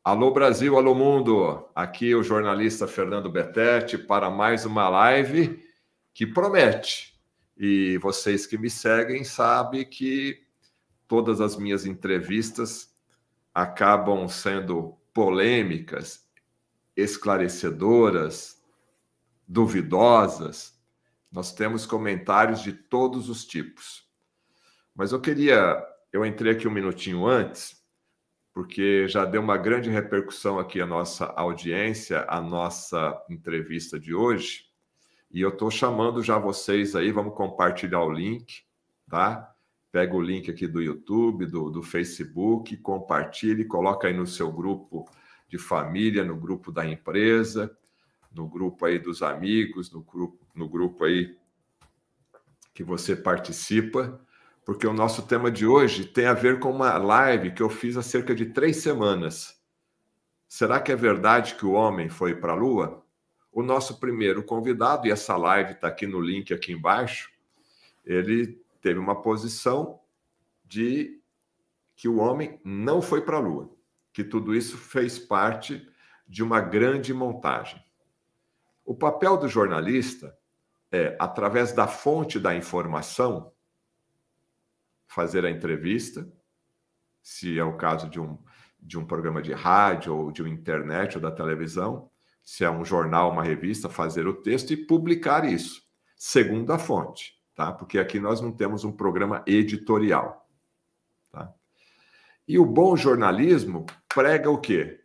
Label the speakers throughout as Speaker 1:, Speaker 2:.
Speaker 1: Alô Brasil, alô mundo, aqui é o jornalista Fernando Betete para mais uma live que promete. E vocês que me seguem sabem que todas as minhas entrevistas acabam sendo polêmicas, esclarecedoras, duvidosas. Nós temos comentários de todos os tipos. Mas eu entrei aqui um minutinho antes, porque já deu uma grande repercussão aqui a nossa audiência, a nossa entrevista de hoje, e eu estou chamando já vocês aí, vamos compartilhar o link, tá? Pega o link aqui do YouTube, do Facebook, compartilhe, coloca aí no seu grupo de família, no grupo da empresa, no grupo aí dos amigos, no grupo aí que você participa, porque o nosso tema de hoje tem a ver com uma live que eu fiz há cerca de 3 semanas. Será que é verdade que o homem foi para a Lua? O nosso primeiro convidado, e essa live está aqui no link aqui embaixo, ele teve uma posição de que o homem não foi para a Lua, que tudo isso fez parte de uma grande montagem. O papel do jornalista é, através da fonte da informação, fazer a entrevista, se é o caso de um programa de rádio, ou de uma internet, ou da televisão, se é um jornal, uma revista, fazer o texto e publicar isso, segundo a fonte, tá? Porque aqui nós não temos um programa editorial, tá? E o bom jornalismo prega o quê?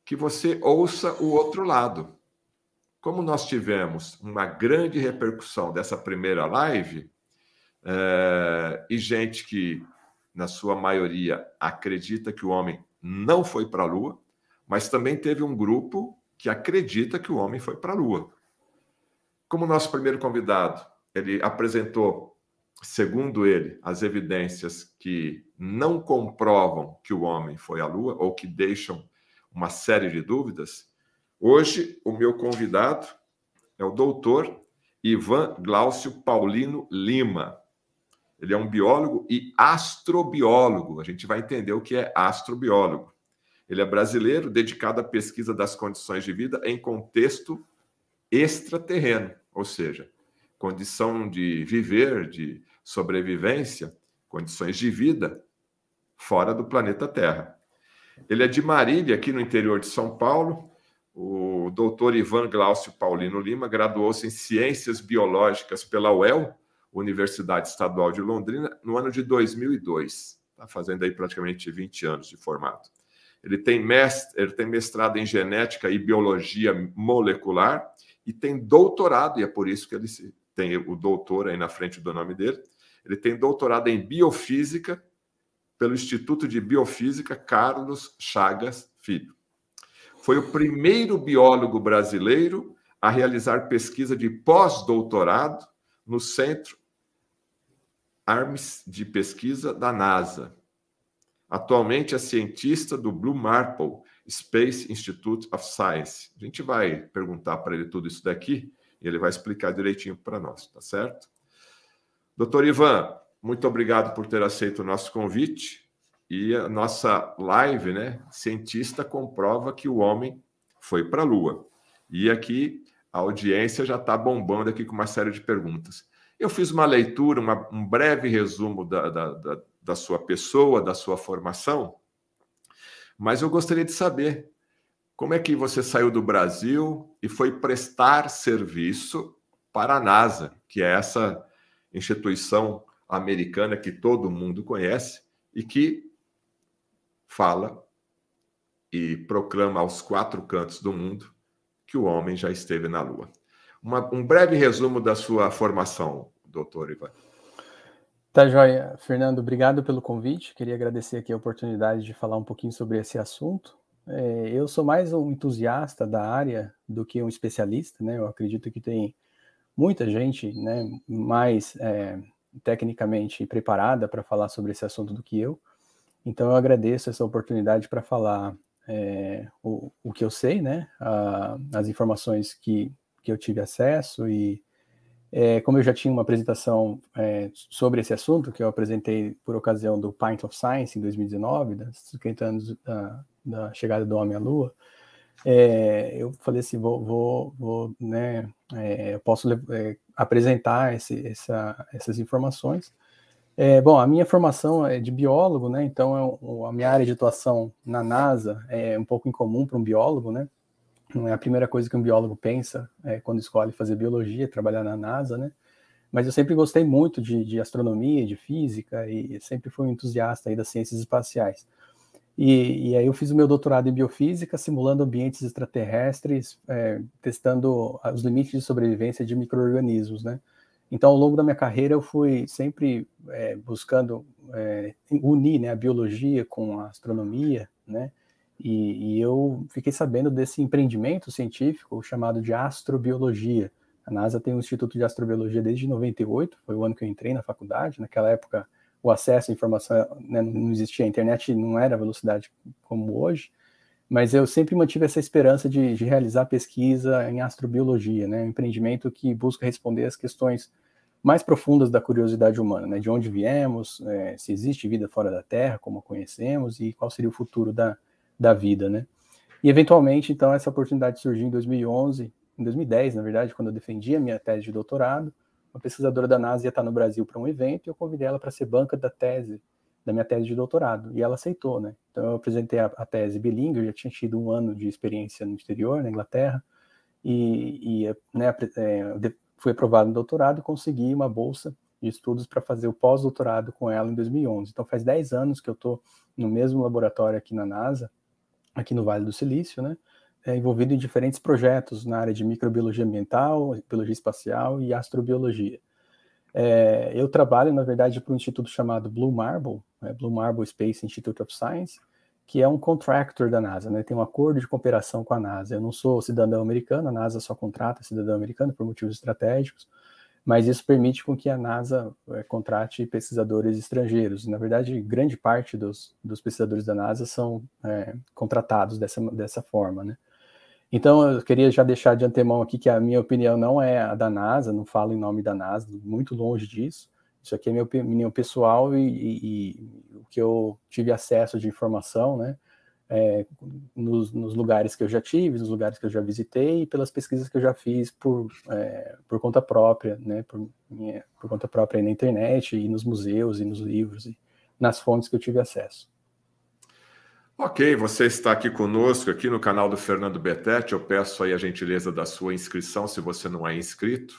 Speaker 1: Que você ouça o outro lado. Como nós tivemos uma grande repercussão dessa primeira live, e gente que, na sua maioria, acredita que o homem não foi para a Lua, mas também teve um grupo que acredita que o homem foi para a Lua. Como nosso primeiro convidado, ele apresentou, segundo ele, as evidências que não comprovam que o homem foi à Lua, ou que deixam uma série de dúvidas, hoje o meu convidado é o doutor Ivan Glaucio Paulino Lima. Ele é um biólogo e astrobiólogo. A gente vai entender o que é astrobiólogo. Ele é brasileiro, dedicado à pesquisa das condições de vida em contexto extraterreno, ou seja, condição de viver, de sobrevivência, condições de vida fora do planeta Terra. Ele é de Marília, aqui no interior de São Paulo. O doutor Ivan Glaucio Paulino Lima graduou-se em Ciências Biológicas pela UEL, Universidade Estadual de Londrina, no ano de 2002. Está fazendo aí praticamente 20 anos de formado. Ele tem mestrado em Genética e Biologia Molecular e tem doutorado, e é por isso que ele tem o doutor aí na frente do nome dele. Ele tem doutorado em Biofísica pelo Instituto de Biofísica Carlos Chagas Filho. Foi o primeiro biólogo brasileiro a realizar pesquisa de pós-doutorado no Centro Arms de Pesquisa da NASA. Atualmente é cientista do Blue Marble Space Institute of Science. A gente vai perguntar para ele tudo isso daqui e ele vai explicar direitinho para nós, tá certo? Doutor Ivan, muito obrigado por ter aceito o nosso convite. E a nossa live, né? Cientista comprova que o homem foi para a Lua. E aqui a audiência já está bombando aqui com uma série de perguntas. Eu fiz uma leitura, um breve resumo da sua pessoa, da sua formação, mas eu gostaria de saber como é que você saiu do Brasil e foi prestar serviço para a NASA, que é essa instituição americana que todo mundo conhece e que fala e proclama aos 4 cantos do mundo que o homem já esteve na Lua. Um breve resumo da sua formação, doutor Ivan.
Speaker 2: Tá joia. Fernando, obrigado pelo convite. Queria agradecer aqui a oportunidade de falar um pouquinho sobre esse assunto. Eu sou mais um entusiasta da área do que um especialista, né? Eu acredito que tem muita gente, né, mais tecnicamente preparada para falar sobre esse assunto do que eu. Então eu agradeço essa oportunidade para falar o que eu sei, né? As informações que eu tive acesso e como eu já tinha uma apresentação sobre esse assunto, que eu apresentei por ocasião do Pint of Science em 2019, das 50 anos da chegada do homem à Lua, eu falei assim, né, eu posso apresentar essas informações. Bom, a minha formação é de biólogo, né, então a minha área de atuação na NASA é um pouco incomum para um biólogo, né, não é a primeira coisa que um biólogo pensa quando escolhe fazer biologia, trabalhar na NASA, né, mas eu sempre gostei muito de astronomia, de física, e sempre fui um entusiasta aí das ciências espaciais. E aí eu fiz o meu doutorado em biofísica, simulando ambientes extraterrestres, testando os limites de sobrevivência de micro-organismos, né? Então, ao longo da minha carreira, eu fui sempre buscando unir, né, a biologia com a astronomia, né? E eu fiquei sabendo desse empreendimento científico chamado de astrobiologia. A NASA tem um Instituto de Astrobiologia desde 98, foi o ano que eu entrei na faculdade. Naquela época, o acesso à informação, né, não existia, a internet não era a velocidade como hoje, mas eu sempre mantive essa esperança de realizar pesquisa em astrobiologia, né, um empreendimento que busca responder às questões mais profundas da curiosidade humana, né, de onde viemos, se existe vida fora da Terra, como a conhecemos, e qual seria o futuro da vida, né. E, eventualmente, então, essa oportunidade surgiu em 2011, em 2010, na verdade, quando eu defendi a minha tese de doutorado. Uma pesquisadora da NASA ia estar no Brasil para um evento e eu convidei ela para ser banca da minha tese de doutorado, e ela aceitou, né? Então eu apresentei a tese bilíngue, eu já tinha tido 1 ano de experiência no exterior, na Inglaterra, né, fui aprovado no doutorado e consegui uma bolsa de estudos para fazer o pós-doutorado com ela em 2011. Então faz 10 anos que eu estou no mesmo laboratório aqui na NASA, aqui no Vale do Silício, né? Envolvido em diferentes projetos na área de microbiologia ambiental, biologia espacial e astrobiologia. Eu trabalho, na verdade, para um instituto chamado Blue Marble Space Institute of Science, que é um contractor da NASA, né? Tem um acordo de cooperação com a NASA. Eu não sou cidadão americano, a NASA só contrata cidadão americano por motivos estratégicos, mas isso permite com que a NASA contrate pesquisadores estrangeiros. Na verdade, grande parte dos pesquisadores da NASA são contratados dessa forma, né? Então, eu queria já deixar de antemão aqui que a minha opinião não é a da NASA, não falo em nome da NASA, muito longe disso. Isso aqui é minha opinião pessoal e o que eu tive acesso de informação, né, nos lugares que eu já tive, nos lugares que eu já visitei e pelas pesquisas que eu já fiz por conta própria, né, por conta própria aí na internet e nos museus e nos livros e nas fontes que eu tive acesso.
Speaker 1: Ok, você está aqui conosco, aqui no canal do Fernando Betete. Eu peço aí a gentileza da sua inscrição, se você não é inscrito.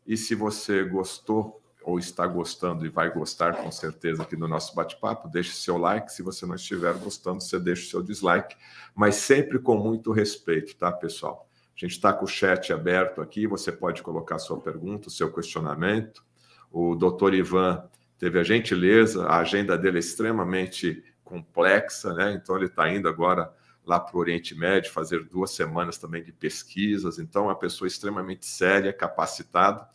Speaker 1: E se você gostou ou está gostando e vai gostar com certeza aqui no nosso bate-papo, deixe seu like. Se você não estiver gostando, você deixa o seu dislike. Mas sempre com muito respeito, tá, pessoal? A gente está com o chat aberto aqui, você pode colocar sua pergunta, o seu questionamento. O doutor Ivan teve a gentileza, a agenda dele é extremamente complexa, né? Então ele está indo agora lá para o Oriente Médio fazer 2 semanas também de pesquisas. Então é uma pessoa extremamente séria, capacitada.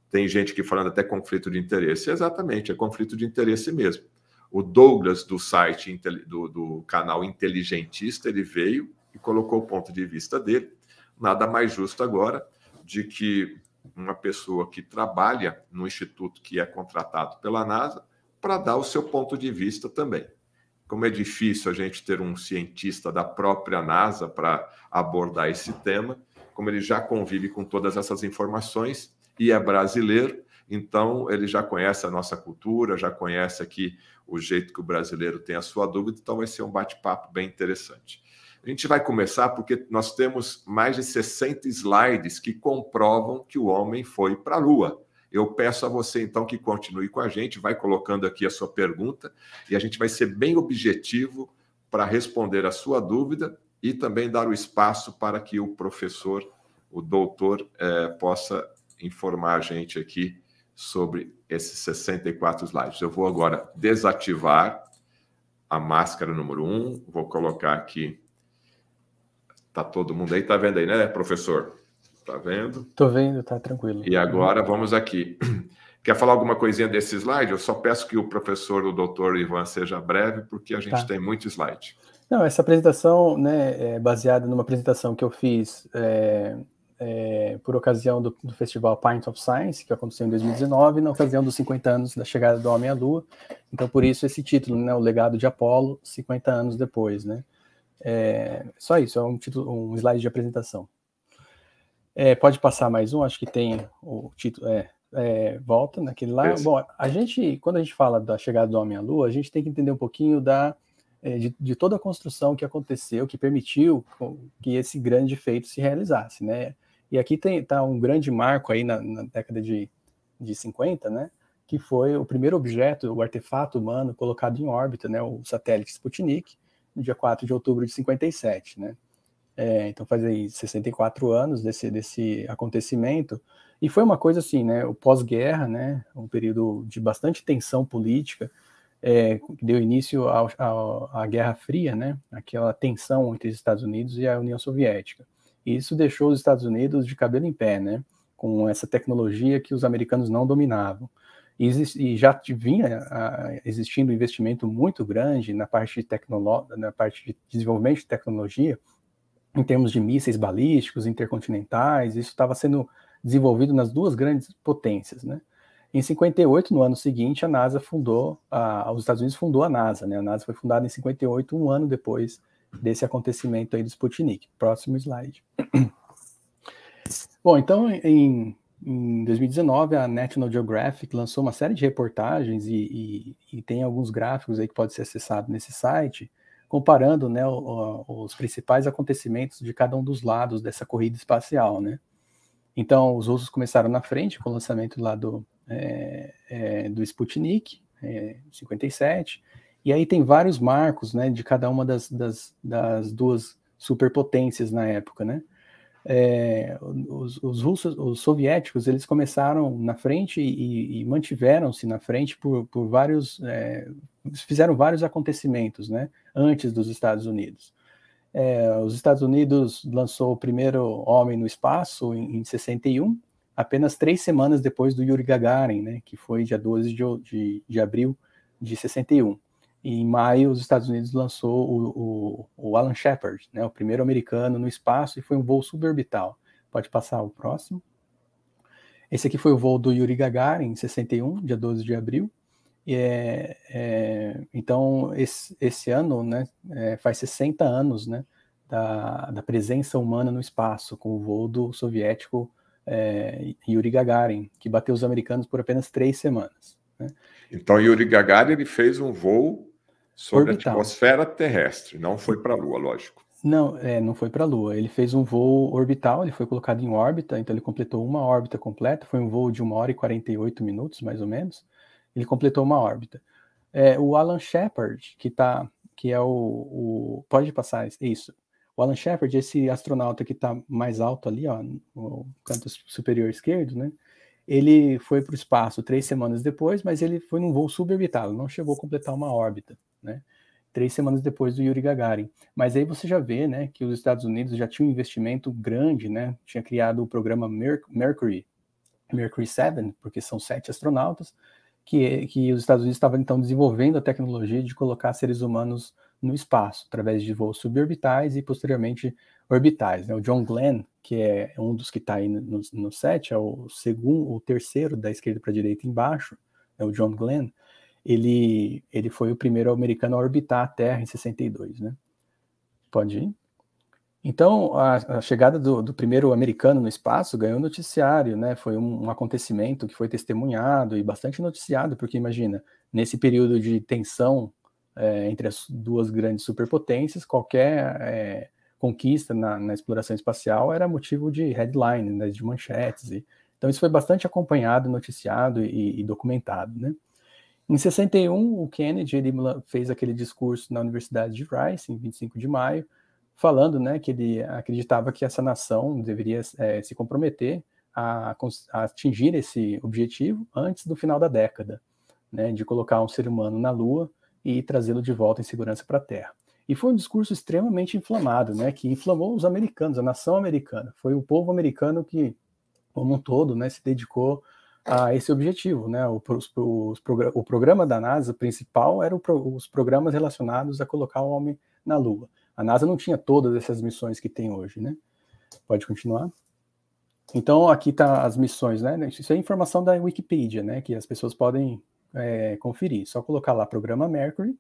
Speaker 1: Tem gente que falando até conflito de interesse. Exatamente, é conflito de interesse mesmo. O Douglas do site do canal Inteligentista, ele veio e colocou o ponto de vista dele. Nada mais justo agora de que uma pessoa que trabalha no instituto que é contratado pela NASA para dar o seu ponto de vista também. Como é difícil a gente ter um cientista da própria NASA para abordar esse tema, como ele já convive com todas essas informações e é brasileiro, então ele já conhece a nossa cultura, já conhece aqui o jeito que o brasileiro tem a sua dúvida, então vai ser um bate-papo bem interessante. A gente vai começar porque nós temos mais de 60 slides que comprovam que o homem foi para a Lua. Eu peço a você, então, que continue com a gente, vai colocando aqui a sua pergunta e a gente vai ser bem objetivo para responder a sua dúvida e também dar o espaço para que o professor, o doutor, possa informar a gente aqui sobre esses 64 slides. Eu vou agora desativar a máscara número 1, vou colocar aqui. Está todo mundo aí? Está vendo aí, né, professor? Está vendo?
Speaker 2: Estou vendo, está tranquilo.
Speaker 1: E agora vamos aqui. Quer falar alguma coisinha desse slide? Eu só peço que o professor, o doutor Ivan, seja breve, porque a gente tem muito slide.
Speaker 2: Não, essa apresentação, né, é baseada numa apresentação que eu fiz por ocasião do Festival Pint of Science, que aconteceu em 2019, na ocasião dos 50 anos da chegada do homem à Lua. Então, por isso esse título, né, O Legado de Apolo, 50 anos depois, né? Só isso, é um slide de apresentação. Pode passar mais um, acho que tem o título, volta naquele lá.
Speaker 1: Esse.
Speaker 2: Bom, quando a gente fala da chegada do homem à Lua, a gente tem que entender um pouquinho de toda a construção que aconteceu, que permitiu que esse grande feito se realizasse, né? E aqui tá um grande marco aí na década de 50, né? Que foi o primeiro objeto, o artefato humano colocado em órbita, né? O satélite Sputnik, no dia 4 de outubro de 57, né? Então faz aí 64 anos desse acontecimento, e foi uma coisa assim, né, o pós-guerra, né, um período de bastante tensão política, que deu início à Guerra Fria, né, aquela tensão entre os Estados Unidos e a União Soviética, e isso deixou os Estados Unidos de cabelo em pé, né, com essa tecnologia que os americanos não dominavam, e já vinha existindo um investimento muito grande na parte de desenvolvimento de tecnologia, em termos de mísseis balísticos, intercontinentais, isso estava sendo desenvolvido nas duas grandes potências, né? Em 58, no ano seguinte, a NASA os Estados Unidos fundou a NASA, né? A NASA foi fundada em 58, um ano depois desse acontecimento aí do Sputnik. Próximo slide. Bom, então, em 2019, a National Geographic lançou uma série de reportagens e tem alguns gráficos aí que pode ser acessado nesse site, comparando, né, os principais acontecimentos de cada um dos lados dessa corrida espacial, né? Então, os russos começaram na frente com o lançamento lá do Sputnik, 57, e aí tem vários marcos, né, de cada uma das duas superpotências na época, né? Os soviéticos, eles começaram na frente e mantiveram-se na frente por vários, fizeram vários acontecimentos, né, antes dos Estados Unidos. Os Estados Unidos lançou o primeiro homem no espaço em 61, apenas 3 semanas depois do Yuri Gagarin, né, que foi dia 12 de abril de 61. E em maio, os Estados Unidos lançou o Alan Shepard, né, o primeiro americano no espaço, e foi um voo suborbital. Pode passar o próximo. Esse aqui foi o voo do Yuri Gagarin, em 61, dia 12 de abril. Então, esse ano, né, faz 60 anos, né, da presença humana no espaço, com o voo do soviético Yuri Gagarin, que bateu os americanos por apenas 3 semanas. Né?
Speaker 1: Então, Yuri Gagarin, ele fez um voo sobre
Speaker 2: orbital.
Speaker 1: A atmosfera terrestre, não foi para a Lua, lógico.
Speaker 2: Não, não foi para a Lua. Ele fez um voo orbital, ele foi colocado em órbita, então ele completou uma órbita completa, foi um voo de 1 hora e 48 minutos, mais ou menos. Ele completou uma órbita. O Alan Shepard, que é pode passar isso. O Alan Shepard, esse astronauta que está mais alto ali, ó, no canto superior esquerdo, né? Ele foi para o espaço 3 semanas depois, mas ele foi num voo suborbital, não chegou a completar uma órbita, né? 3 semanas depois do Yuri Gagarin. Mas aí você já vê, né, que os Estados Unidos já tinham um investimento grande, né? Tinha criado o programa Mercury 7, porque são 7 astronautas, que os Estados Unidos estavam então desenvolvendo a tecnologia de colocar seres humanos no espaço, através de voos suborbitais e posteriormente orbitais. Né? O John Glenn, que é um dos que está aí no set, é o terceiro da esquerda para a direita embaixo, é o John Glenn, ele foi o primeiro americano a orbitar a Terra em 62, né? Pode ir. Então, a chegada do primeiro americano no espaço ganhou noticiário, né? Foi um acontecimento que foi testemunhado e bastante noticiado, porque imagina, nesse período de tensão entre as duas grandes superpotências, qualquer conquista na exploração espacial era motivo de headline, né, de manchetes. Então, isso foi bastante acompanhado, noticiado e documentado, né? Em 61, o Kennedy ele fez aquele discurso na Universidade de Rice, em 25 de maio, falando, né, que ele acreditava que essa nação deveria se comprometer a atingir esse objetivo antes do final da década, né, de colocar um ser humano na Lua e trazê-lo de volta em segurança para a Terra. E foi um discurso extremamente inflamado, né, que inflamou os americanos, a nação americana. Foi o povo americano que, como um todo, né, se dedicou a esse objetivo, né? O programa da NASA principal era os programas relacionados a colocar o homem na Lua. A NASA não tinha todas essas missões que tem hoje, né? Pode continuar. Então, aqui tá as missões, né? Isso é informação da Wikipedia, né? Que as pessoas podem conferir. Só colocar lá programa Mercury,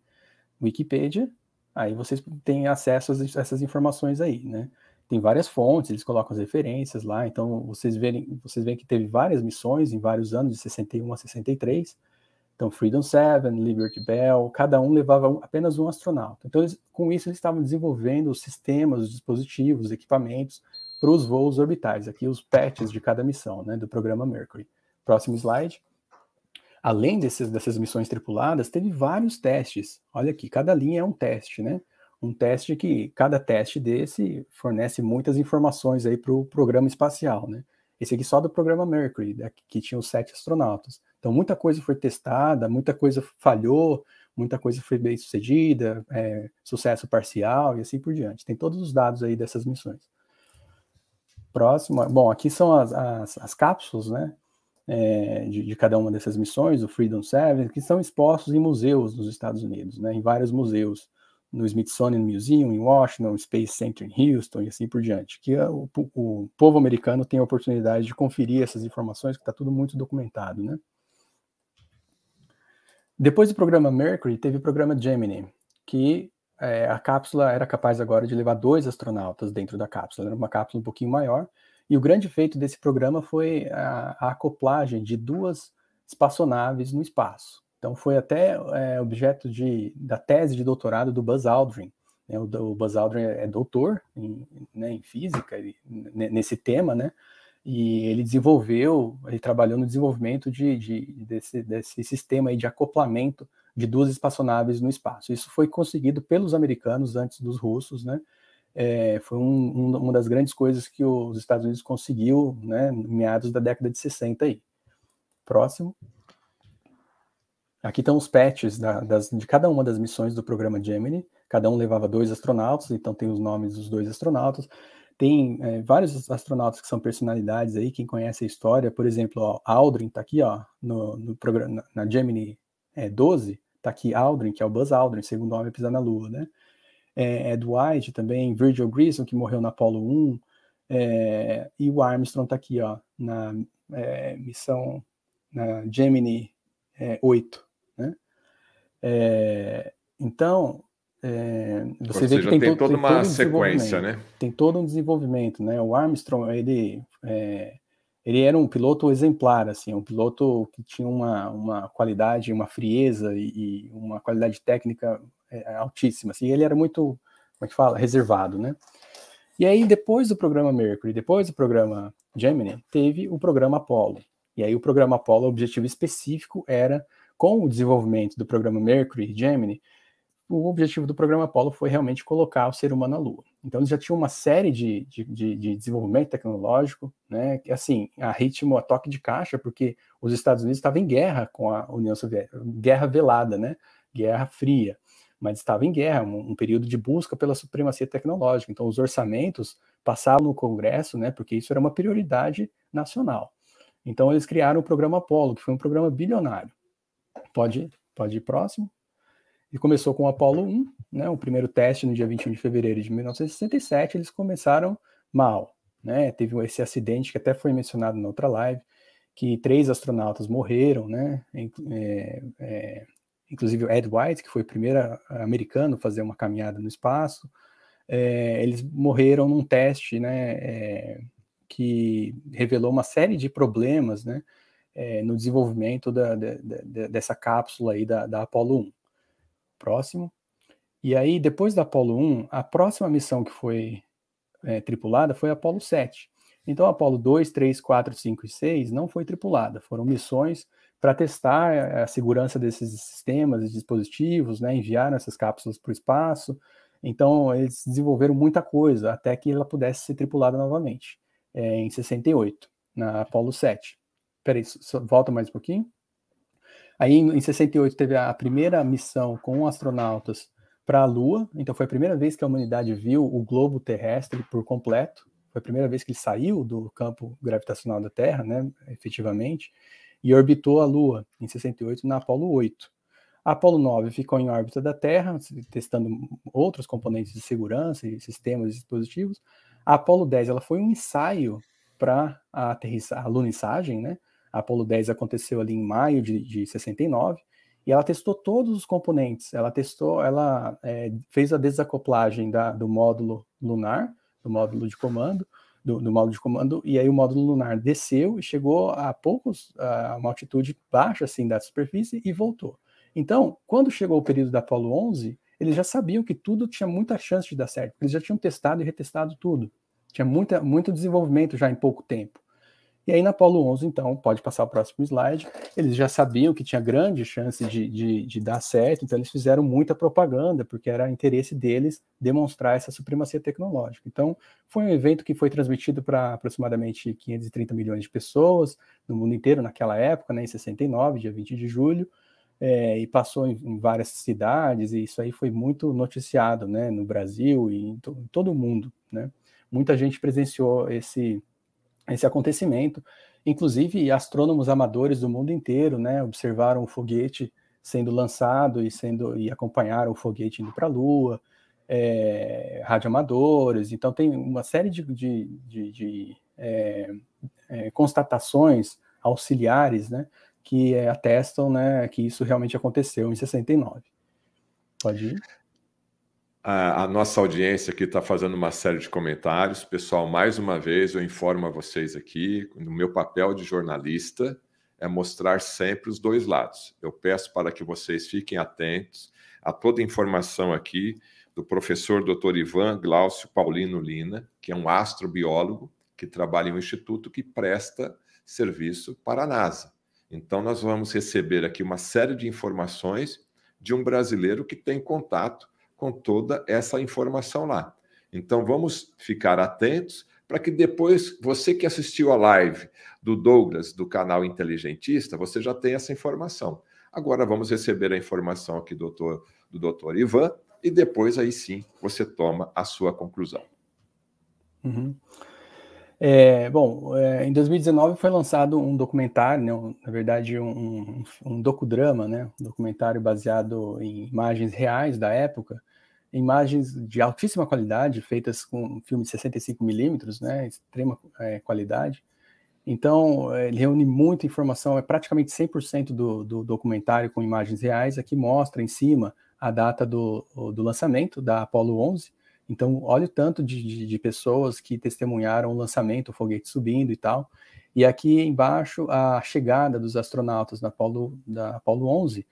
Speaker 2: Wikipedia, aí vocês têm acesso a essas informações aí, né? Tem várias fontes, eles colocam as referências lá, então vocês veem que teve várias missões em vários anos, de 61 a 63, então Freedom 7, Liberty Bell, cada um levava apenas um astronauta. Então, com isso, eles estavam desenvolvendo os sistemas, os dispositivos, os equipamentos para os voos orbitais, aqui os patches de cada missão, né, do programa Mercury. Próximo slide. Além dessas missões tripuladas, teve vários testes. Olha aqui, cada linha é um teste, né? Um teste que, cada teste desse fornece muitas informações aí para o programa espacial, né? Esse aqui só do programa Mercury, que tinha os 7 astronautas. Então, muita coisa foi testada, muita coisa falhou, muita coisa foi bem sucedida, sucesso parcial e assim por diante. Tem todos os dados aí dessas missões. Próximo, bom, aqui são as cápsulas, né? De cada uma dessas missões, o Freedom 7, que são expostos em museus nos Estados Unidos, né? Em vários museus, no Smithsonian Museum em Washington, Space Center em Houston e assim por diante, que o povo americano tem a oportunidade de conferir essas informações, que está tudo muito documentado, né? Depois do programa Mercury, teve o programa Gemini, que a cápsula era capaz agora de levar 2 astronautas dentro da cápsula, era uma cápsula um pouquinho maior, e o grande feito desse programa foi a acoplagem de 2 espaçonaves no espaço. Então foi até objeto da tese de doutorado do Buzz Aldrin. Né? O Buzz Aldrin é doutor em física, nesse tema, né? E ele trabalhou no desenvolvimento desse sistema aí de acoplamento de 2 espaçonaves no espaço. Isso foi conseguido pelos americanos antes dos russos, né? Foi uma das grandes coisas que os Estados Unidos conseguiu, né, em meados da década de 60 aí. Próximo. Aqui estão os patches de cada uma das missões do programa Gemini. Cada um levava 2 astronautas, então tem os nomes dos 2 astronautas. Tem vários astronautas que são personalidades aí, quem conhece a história, por exemplo, ó, Aldrin está aqui, ó, no programa, na Gemini 12, está aqui Aldrin, que é o Buzz Aldrin, segundo homem a pisar na Lua, né? Ed White também, Virgil Grissom, que morreu na Apollo 1, e o Armstrong está aqui, ó, na missão, na Gemini 8, né? Então, você vê que tem
Speaker 1: toda uma
Speaker 2: sequência,
Speaker 1: né?
Speaker 2: Tem todo um desenvolvimento, né? O Armstrong, ele era um piloto exemplar, assim, um piloto que tinha uma qualidade, uma frieza e uma qualidade técnica altíssima, assim, ele era muito, como é que fala, reservado, né? E aí, depois do programa Mercury, depois do programa Gemini, teve o programa Apollo. E aí o programa Apollo, o objetivo específico era, com o desenvolvimento do programa Mercury e Gemini, o objetivo do programa Apollo foi realmente colocar o ser humano na Lua. Então eles já tinham uma série de desenvolvimento tecnológico, né, que assim, a ritmo, a toque de caixa, porque os Estados Unidos estavam em guerra com a União Soviética, guerra velada, né, guerra fria, mas estava em guerra, um período de busca pela supremacia tecnológica. Então os orçamentos passavam no Congresso, né, porque isso era uma prioridade nacional. Então eles criaram o programa Apollo, que foi um programa bilionário. Pode ir próximo. E começou com o Apollo 1, né, o primeiro teste no dia 21 de fevereiro de 1967, eles começaram mal, né, teve esse acidente que até foi mencionado na outra live, que 3 astronautas morreram, né, inclusive o Ed White, que foi o primeiro americano a fazer uma caminhada no espaço, eles morreram num teste, né, que revelou uma série de problemas, né, no desenvolvimento dessa cápsula aí da Apollo 1. Próximo. E aí, depois da Apollo 1, a próxima missão que foi tripulada foi a Apollo 7. Então, a Apollo 2, 3, 4, 5 e 6 não foi tripulada. Foram missões para testar a segurança desses sistemas e dispositivos, né? Enviaram essas cápsulas para o espaço. Então, eles desenvolveram muita coisa até que ela pudesse ser tripulada novamente, em 68, na Apollo 7. Peraí, volta mais um pouquinho. Aí, em 68, teve a primeira missão com astronautas para a Lua. Então, foi a primeira vez que a humanidade viu o globo terrestre por completo. Foi a primeira vez que ele saiu do campo gravitacional da Terra, né, efetivamente, e orbitou a Lua, em 68, na Apollo 8. A Apollo 9 ficou em órbita da Terra, testando outros componentes de segurança e sistemas e dispositivos. A Apollo 10 ela foi um ensaio para a lunissagem, né? A Apollo 10 aconteceu ali em maio de 69, e ela testou todos os componentes. Ela fez a desacoplagem do módulo lunar, do módulo de comando, do módulo de comando, e aí o módulo lunar desceu e chegou a uma altitude baixa assim da superfície e voltou. Então, quando chegou o período da Apollo 11, eles já sabiam que tudo tinha muita chance de dar certo, porque eles já tinham testado e retestado tudo. Tinha muito desenvolvimento já em pouco tempo. E aí na Apollo 11, então, pode passar o próximo slide, eles já sabiam que tinha grande chance de dar certo, então eles fizeram muita propaganda, porque era interesse deles demonstrar essa supremacia tecnológica. Então, foi um evento que foi transmitido para aproximadamente 530 milhões de pessoas no mundo inteiro naquela época, né, em 69, dia 20 de julho, e passou em várias cidades, e isso aí foi muito noticiado, né, no Brasil e em todo o mundo, né? Muita gente presenciou esse acontecimento, inclusive astrônomos amadores do mundo inteiro, né, observaram o foguete sendo lançado e acompanharam o foguete indo para a Lua, radioamadores, então tem uma série de constatações auxiliares, né, que atestam, né, que isso realmente aconteceu em 69. Pode ir?
Speaker 1: A nossa audiência aqui está fazendo uma série de comentários. Pessoal, mais uma vez eu informo a vocês aqui, no meu papel de jornalista é mostrar sempre os dois lados. Eu peço para que vocês fiquem atentos a toda a informação aqui do professor Dr. Ivan Glaucio Paulino Lina, que é um astrobiólogo que trabalha em um instituto que presta serviço para a NASA. Então, nós vamos receber aqui uma série de informações de um brasileiro que tem contato com toda essa informação lá. Então, vamos ficar atentos para que depois, você que assistiu a live do Douglas, do canal Inteligentista, você já tenha essa informação. Agora, vamos receber a informação aqui do Dr. Ivan, e depois, aí sim, você toma a sua conclusão.
Speaker 2: Uhum. Em 2019 foi lançado um documentário, né, na verdade um docudrama, né, um documentário baseado em imagens reais da época, imagens de altíssima qualidade, feitas com um filme de 65mm, né, extrema qualidade. Então, ele reúne muita informação, é praticamente 100% do documentário com imagens reais. Aqui mostra em cima a data do lançamento da Apollo 11. Então, olha o tanto de pessoas que testemunharam o lançamento, o foguete subindo e tal. E aqui embaixo, a chegada dos astronautas da Apollo 11,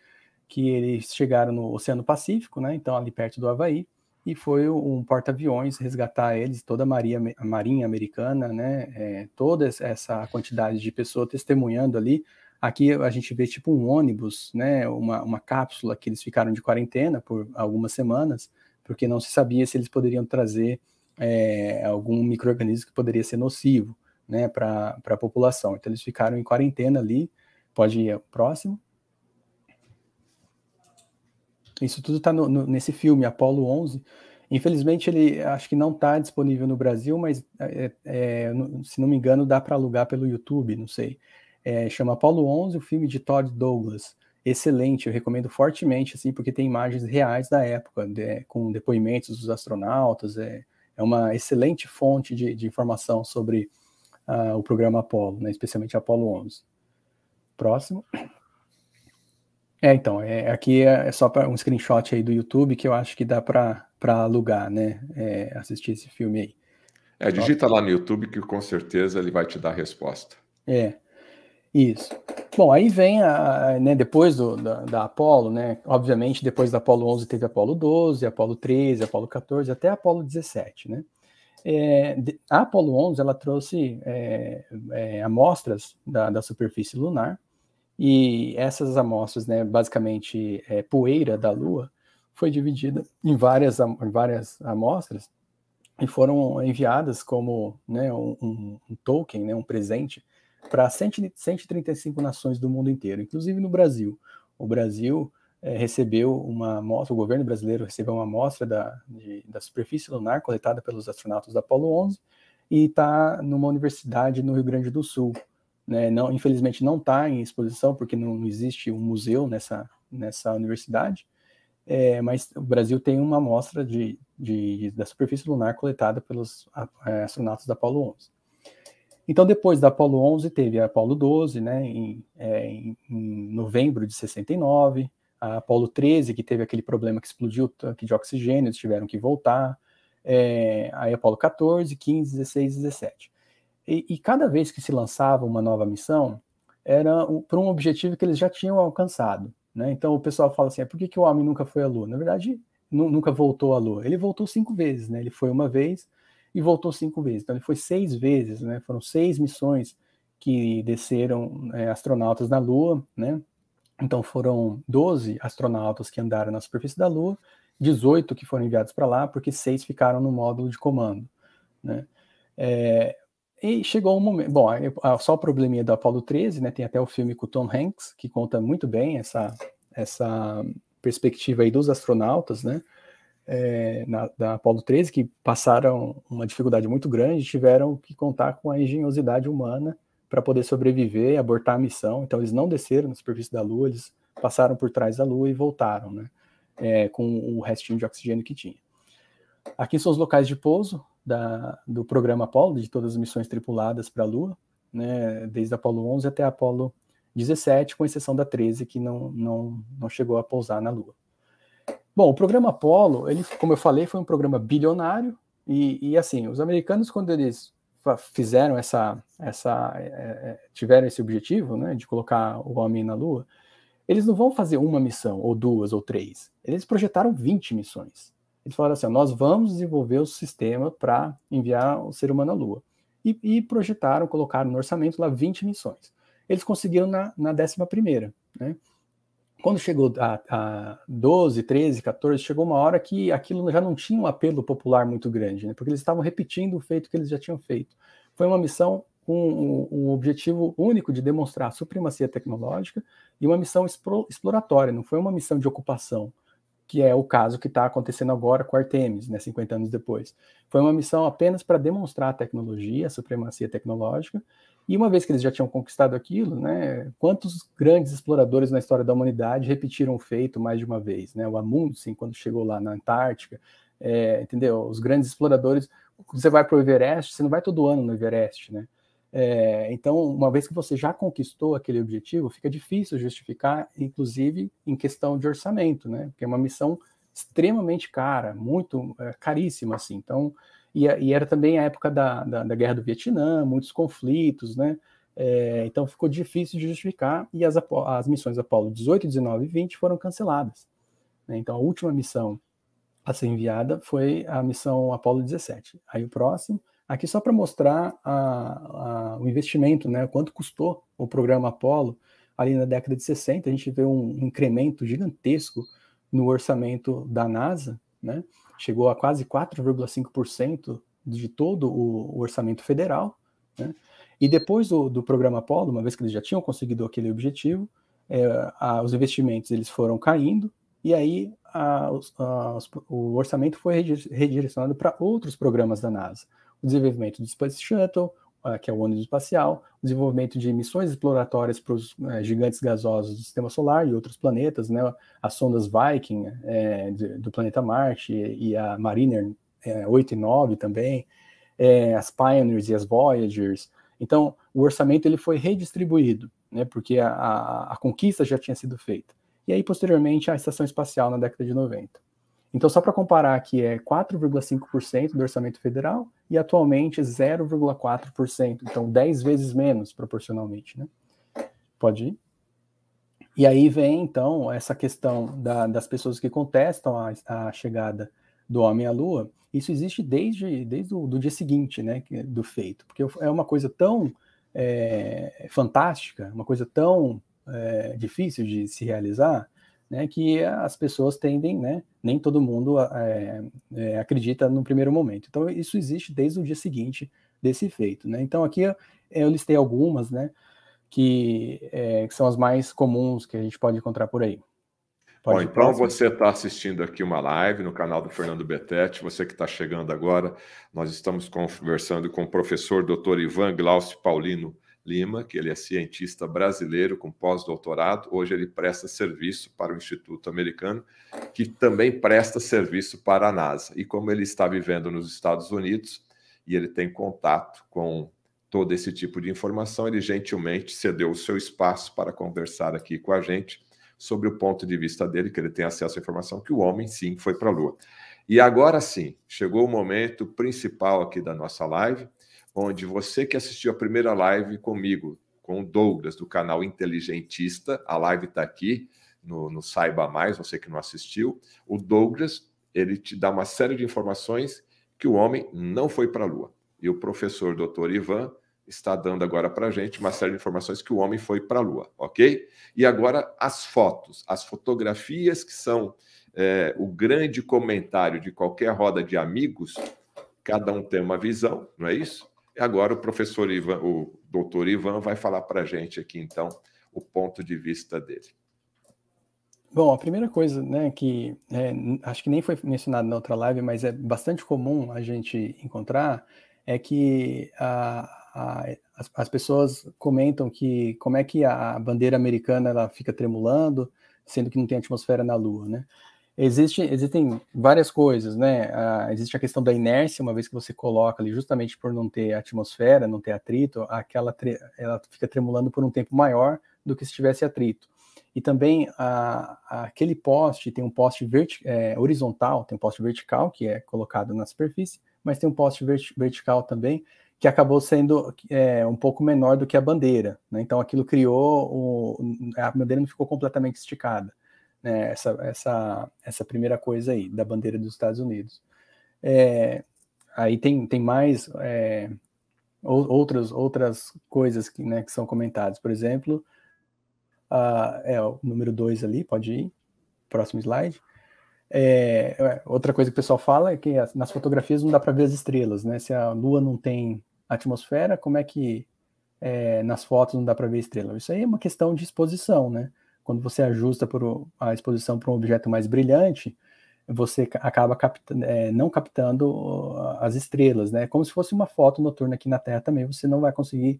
Speaker 2: que eles chegaram no Oceano Pacífico, né? Então, ali perto do Havaí, e foi um porta-aviões resgatar eles, toda a Marinha Americana, né? Toda essa quantidade de pessoas testemunhando ali. Aqui a gente vê tipo um ônibus, né? Uma cápsula que eles ficaram de quarentena por algumas semanas, porque não se sabia se eles poderiam trazer algum micro-organismo que poderia ser nocivo, né, para a população. Então eles ficaram em quarentena ali. Pode ir ao próximo. Isso tudo está nesse filme, Apollo 11. Infelizmente, ele acho que não está disponível no Brasil, mas, se não me engano, dá para alugar pelo YouTube, não sei. Chama Apollo 11, o filme de Todd Douglas. Excelente, eu recomendo fortemente, assim, porque tem imagens reais da época, com depoimentos dos astronautas. É uma excelente fonte de informação sobre o programa Apollo, né, especialmente Apollo 11. Próximo. Então, aqui é só para um screenshot aí do YouTube que eu acho que dá para alugar, né? Assistir esse filme aí.
Speaker 1: Digita lá no YouTube que com certeza ele vai te dar a resposta.
Speaker 2: Isso. Bom, aí vem, né, depois da Apollo, né? Obviamente, depois da Apollo 11 teve a Apollo 12, Apollo 13, Apollo 14, até a Apollo 17, né? A Apollo 11, ela trouxe amostras da superfície lunar. E essas amostras, né, basicamente poeira da Lua, foi dividida em várias amostras e foram enviadas como, né, um token, né, um presente para 135 nações do mundo inteiro, inclusive no Brasil. O Brasil recebeu uma amostra, o governo brasileiro recebeu uma amostra da superfície lunar coletada pelos astronautas da Apollo 11 e está numa universidade no Rio Grande do Sul. Né, infelizmente não está em exposição, porque não existe um museu nessa universidade, mas o Brasil tem uma amostra da superfície lunar coletada pelos astronautas da Apollo 11. Então, depois da Apollo 11, teve a Apollo 12, né, em novembro de 69, A Apollo 13, que teve aquele problema que explodiu o tanque de oxigênio, eles tiveram que voltar. Aí Apollo 14, 15, 16, 17. E cada vez que se lançava uma nova missão, era para um objetivo que eles já tinham alcançado, né? Então o pessoal fala assim, por que o homem nunca foi à Lua? Na verdade, nunca voltou à Lua. Ele voltou 5 vezes, né? Ele foi uma vez e voltou 5 vezes. Então ele foi 6 vezes, né? Foram 6 missões que desceram astronautas na Lua, né? Então foram 12 astronautas que andaram na superfície da Lua, 18 que foram enviados para lá, porque 6 ficaram no módulo de comando, né? E chegou um momento... Bom, só o probleminha do Apollo 13, né? Tem até o filme com o Tom Hanks, que conta muito bem essa perspectiva aí dos astronautas, né? Da Apollo 13, que passaram uma dificuldade muito grande, tiveram que contar com a engenhosidade humana para poder sobreviver e abortar a missão. Então eles não desceram na superfície da Lua, eles passaram por trás da Lua e voltaram, né? Com o restinho de oxigênio que tinha. Aqui são os locais de pouso do programa Apollo, de todas as missões tripuladas para a Lua, né? Desde a Apollo 11 até a Apollo 17, com exceção da 13, que não chegou a pousar na Lua. Bom, o programa Apollo, ele, como eu falei, foi um programa bilionário, e assim, os americanos, quando eles fizeram tiveram esse objetivo, né, de colocar o homem na Lua, eles não vão fazer uma missão, ou 2, ou 3. Eles projetaram 20 missões. Eles falaram assim, nós vamos desenvolver o sistema para enviar o ser humano à Lua. E projetaram, colocaram no orçamento lá 20 missões. Eles conseguiram na 11ª, né? Quando chegou a 12, 13, 14, chegou uma hora que aquilo já não tinha um apelo popular muito grande, né? Porque eles estavam repetindo o feito que eles já tinham feito. Foi uma missão com um objetivo único de demonstrar a supremacia tecnológica e uma missão exploratória, não foi uma missão de ocupação, que é o caso que está acontecendo agora com Artemis, né, 50 anos depois. Foi uma missão apenas para demonstrar a tecnologia, a supremacia tecnológica, e uma vez que eles já tinham conquistado aquilo, né, quantos grandes exploradores na história da humanidade repetiram o feito mais de uma vez, né? O Amundsen, quando chegou lá na Antártica, entendeu? Os grandes exploradores, você vai para o Everest, você não vai todo ano no Everest, né? Então, uma vez que você já conquistou aquele objetivo, fica difícil justificar, inclusive em questão de orçamento, né? Porque é uma missão extremamente cara, muito caríssima, assim. Então, e era também a época da Guerra do Vietnã, muitos conflitos, né? Então ficou difícil de justificar, e as missões Apollo 18, 19 e 20 foram canceladas, né? Então a última missão a ser enviada foi a missão Apollo 17. Aí o próximo, aqui só para mostrar o investimento, né? Quanto custou o programa Apollo ali na década de 60, a gente vê um incremento gigantesco no orçamento da NASA, né? Chegou a quase 4,5% de todo o orçamento federal, né? E depois do programa Apollo, uma vez que eles já tinham conseguido aquele objetivo, os investimentos eles foram caindo, e aí o orçamento foi redirecionado para outros programas da NASA. O desenvolvimento do Space Shuttle, que é o ônibus espacial, o desenvolvimento de missões exploratórias para os gigantes gasosos do Sistema Solar e outros planetas, né? As sondas Viking do planeta Marte e a Mariner 8 e 9 também, as Pioneers e as Voyagers. Então, o orçamento ele foi redistribuído, né? Porque a conquista já tinha sido feita. E aí, posteriormente, a Estação Espacial na década de 90. Então, só para comparar aqui, 4,5% do orçamento federal e atualmente 0,4%. Então, 10 vezes menos proporcionalmente, né? Pode ir. E aí vem, então, essa questão das pessoas que contestam a chegada do homem à Lua. Isso existe desde o dia seguinte, né, do feito. Porque é uma coisa tão fantástica, uma coisa tão difícil de se realizar, né, que as pessoas tendem, né, nem todo mundo acredita no primeiro momento. Então, isso existe desde o dia seguinte desse feito, né? Então, aqui eu listei algumas, né, que são as mais comuns que a gente pode encontrar por aí.
Speaker 1: Bom, então você está assistindo aqui uma live no canal do Fernando Betete. Você que está chegando agora, nós estamos conversando com o professor Dr. Ivan Glaucio Paulino Lima, que ele é cientista brasileiro com pós-doutorado. Hoje ele presta serviço para o Instituto Americano, que também presta serviço para a NASA. E como ele está vivendo nos Estados Unidos e ele tem contato com todo esse tipo de informação, ele gentilmente cedeu o seu espaço para conversar aqui com a gente, sobre o ponto de vista dele, que ele tem acesso à informação que o homem, sim, foi para a Lua. E agora sim, chegou o momento principal aqui da nossa live, onde você que assistiu a primeira live comigo, com o Douglas, do canal Inteligentista, a live está aqui no Saiba Mais, você que não assistiu, o Douglas, ele te dá uma série de informações que o homem não foi para a Lua. E o professor Dr. Ivan está dando agora para a gente uma série de informações que o homem foi para a Lua, ok? E agora as fotos, as fotografias que são o grande comentário de qualquer roda de amigos, cada um tem uma visão, não é isso? E agora o professor Ivan, o doutor Ivan, vai falar para a gente aqui, então, o ponto de vista dele.
Speaker 2: Bom, a primeira coisa, né, que acho que nem foi mencionado na outra live, mas é bastante comum a gente encontrar, é que as pessoas comentam que como é que a bandeira americana ela fica tremulando, sendo que não tem atmosfera na Lua, né? Existem várias coisas, né? Existe a questão da inércia, uma vez que você coloca ali, justamente por não ter atmosfera, não ter atrito, ela fica tremulando por um tempo maior do que se tivesse atrito. E também aquele poste, tem um poste horizontal, tem um poste vertical, que é colocado na superfície, mas tem um poste vertical também, que acabou sendo um pouco menor do que a bandeira, né? Então aquilo a bandeira não ficou completamente esticada, né? Essa primeira coisa aí, da bandeira dos Estados Unidos. Aí tem mais outras coisas que são comentadas, por exemplo, o número 2 ali, pode ir, próximo slide. Outra coisa que o pessoal fala é que nas fotografias não dá para ver as estrelas, né? Se a Lua não tem atmosfera, como é que nas fotos não dá para ver estrela? Isso aí é uma questão de exposição, né? Quando você ajusta a exposição para um objeto mais brilhante, você acaba não captando as estrelas, né? Como se fosse uma foto noturna aqui na Terra também, você não vai conseguir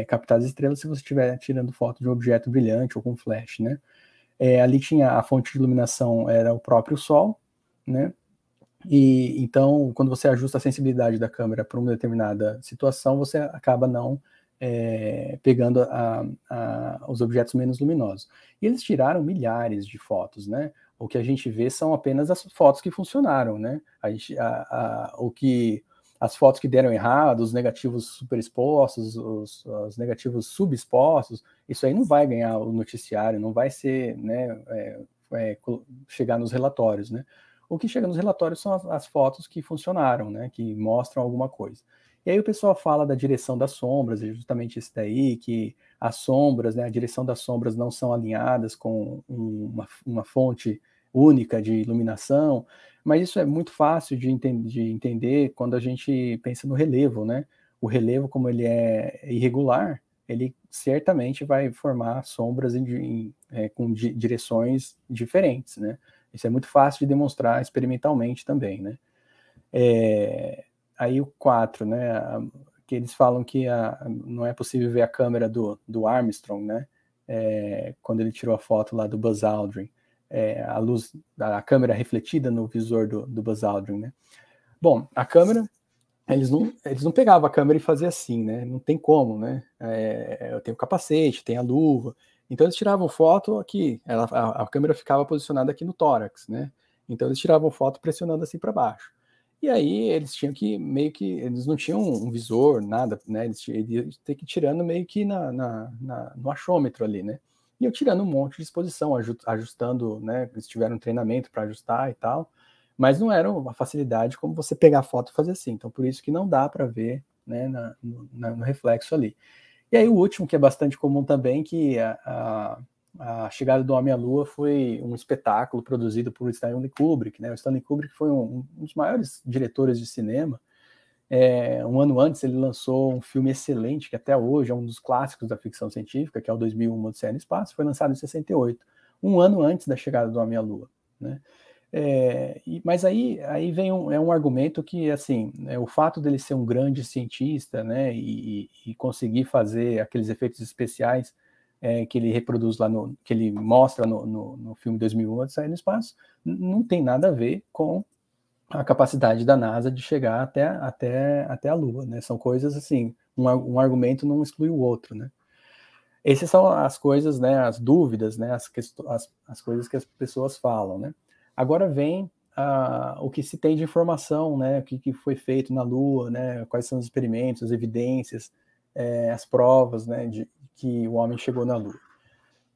Speaker 2: captar as estrelas se você estiver tirando foto de um objeto brilhante ou com flash, né? Ali tinha a fonte de iluminação, era o próprio Sol, né? E então, quando você ajusta a sensibilidade da câmera para uma determinada situação, você acaba não pegando os objetos menos luminosos. E eles tiraram milhares de fotos, né? O que a gente vê são apenas as fotos que funcionaram, né? As fotos que deram errado, os negativos superexpostos, os negativos subexpostos, isso aí não vai ganhar o noticiário, não vai ser, né, chegar nos relatórios, né? O que chega nos relatórios são as fotos que funcionaram, né, que mostram alguma coisa. E aí o pessoal fala da direção das sombras, é justamente isso daí, que as sombras, né, a direção das sombras não são alinhadas com uma fonte única de iluminação, mas isso é muito fácil de entender quando a gente pensa no relevo, né? O relevo, como ele é irregular, ele certamente vai formar sombras com direções diferentes, né? Isso é muito fácil de demonstrar experimentalmente também, né? Aí o 4, né? Que eles falam que não é possível ver a câmera do Armstrong, né? Quando ele tirou a foto lá do Buzz Aldrin. A luz da câmera refletida no visor do Buzz Aldrin, né? Bom, a câmera, eles não pegavam a câmera e faziam assim, né? Não tem como, né? Tem o capacete, tem a luva. Então eles tiravam foto aqui, a câmera ficava posicionada aqui no tórax, né? Então eles tiravam foto pressionando assim para baixo. E aí eles tinham que eles não tinham um visor, nada, né? Eles tinham que ir tirando meio que no achômetro ali, né? E eu tirando um monte de exposição, ajustando, né? Eles tiveram treinamento para ajustar e tal, mas não era uma facilidade como você pegar a foto e fazer assim. Então, por isso que não dá para ver, né, no reflexo ali. E aí o último, que é bastante comum também, que a chegada do Homem à Lua foi um espetáculo produzido por Stanley Kubrick, né? O Stanley Kubrick foi um dos maiores diretores de cinema. Um ano antes ele lançou um filme excelente, que até hoje é um dos clássicos da ficção científica, que é o 2001, Odisseia no Espaço, foi lançado em 68, um ano antes da chegada do Homem à Lua, né? Mas aí vem um argumento que, assim, o fato dele ser um grande cientista, né, e conseguir fazer aqueles efeitos especiais que ele reproduz lá, que ele mostra no filme 2001, Odisseia no Espaço, não tem nada a ver com a capacidade da NASA de chegar até a Lua, né? São coisas assim, um argumento não exclui o outro, né? Essas são as coisas, né, as dúvidas, né, as coisas que as pessoas falam, né? Agora vem o que se tem de informação, né, o que foi feito na Lua, né, quais são os experimentos, as evidências, as provas, né, de que o homem chegou na Lua.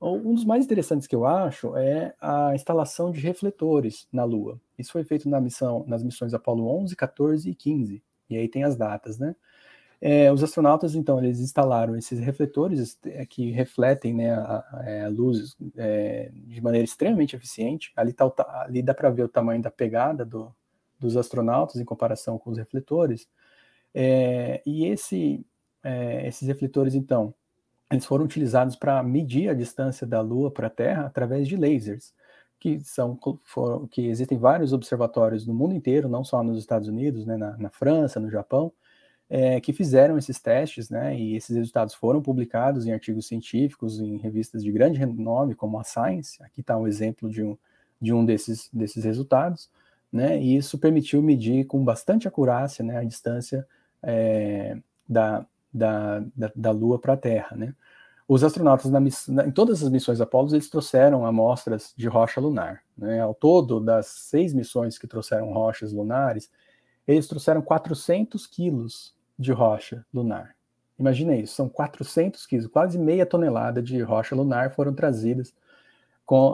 Speaker 2: Um dos mais interessantes que eu acho é a instalação de refletores na Lua. Isso foi feito nas missões Apollo 11, 14 e 15, e aí tem as datas, né? Os astronautas, então, eles instalaram esses refletores que refletem, né, a luz de maneira extremamente eficiente. Ali dá para ver o tamanho da pegada dos astronautas em comparação com os refletores. E esses refletores, então, eles foram utilizados para medir a distância da Lua para a Terra através de lasers, que existem vários observatórios no mundo inteiro, não só nos Estados Unidos, né, na França, no Japão, que fizeram esses testes, né, e esses resultados foram publicados em artigos científicos, em revistas de grande renome, como a Science. Aqui está um exemplo de um desses resultados, né, e isso permitiu medir com bastante acurácia, né, a distância da Lua para a Terra, né. Os astronautas em todas as missões Apollo, eles trouxeram amostras de rocha lunar, né. Ao todo, das 6 missões que trouxeram rochas lunares, eles trouxeram 400 quilos de rocha lunar. Imagina isso, são 400 quilos, quase meia tonelada de rocha lunar foram trazidas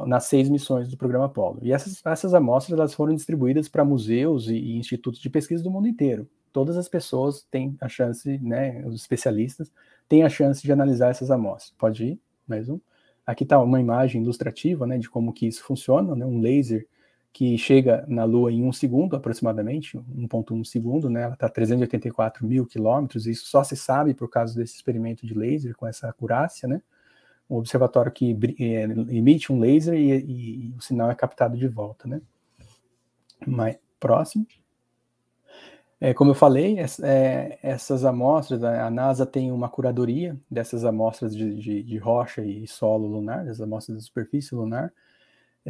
Speaker 2: nas 6 missões do programa Apollo. E essas amostras elas foram distribuídas para museus e institutos de pesquisa do mundo inteiro. Todas as pessoas têm a chance, né, os especialistas têm a chance de analisar essas amostras. Pode ir, mais um. Aqui está uma imagem ilustrativa, né, de como que isso funciona, né, um laser que chega na Lua em 1 segundo, aproximadamente, 1,1 segundo, né? Ela está a 384 mil quilômetros, e isso só se sabe por causa desse experimento de laser com essa acurácia, né? Um observatório que emite um laser e o sinal é captado de volta, né? Próximo. Como eu falei, essas amostras, a NASA tem uma curadoria dessas amostras de rocha e solo lunar, das amostras da superfície lunar.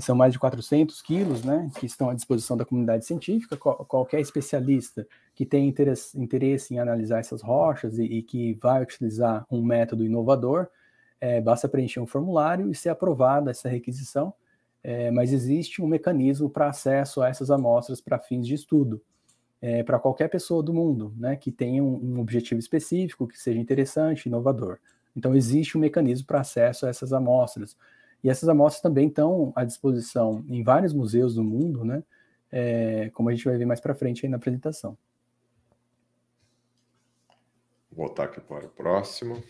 Speaker 2: São mais de 400 quilos, né, que estão à disposição da comunidade científica. Qualquer especialista que tenha interesse em analisar essas rochas e que vai utilizar um método inovador, basta preencher um formulário e ser aprovada essa requisição, mas existe um mecanismo para acesso a essas amostras para fins de estudo, para qualquer pessoa do mundo, né, que tenha um objetivo específico, que seja interessante, inovador. Então, existe um mecanismo para acesso a essas amostras. E essas amostras também estão à disposição em vários museus do mundo, né? Como a gente vai ver mais para frente aí na apresentação.
Speaker 1: Vou voltar aqui para o próximo.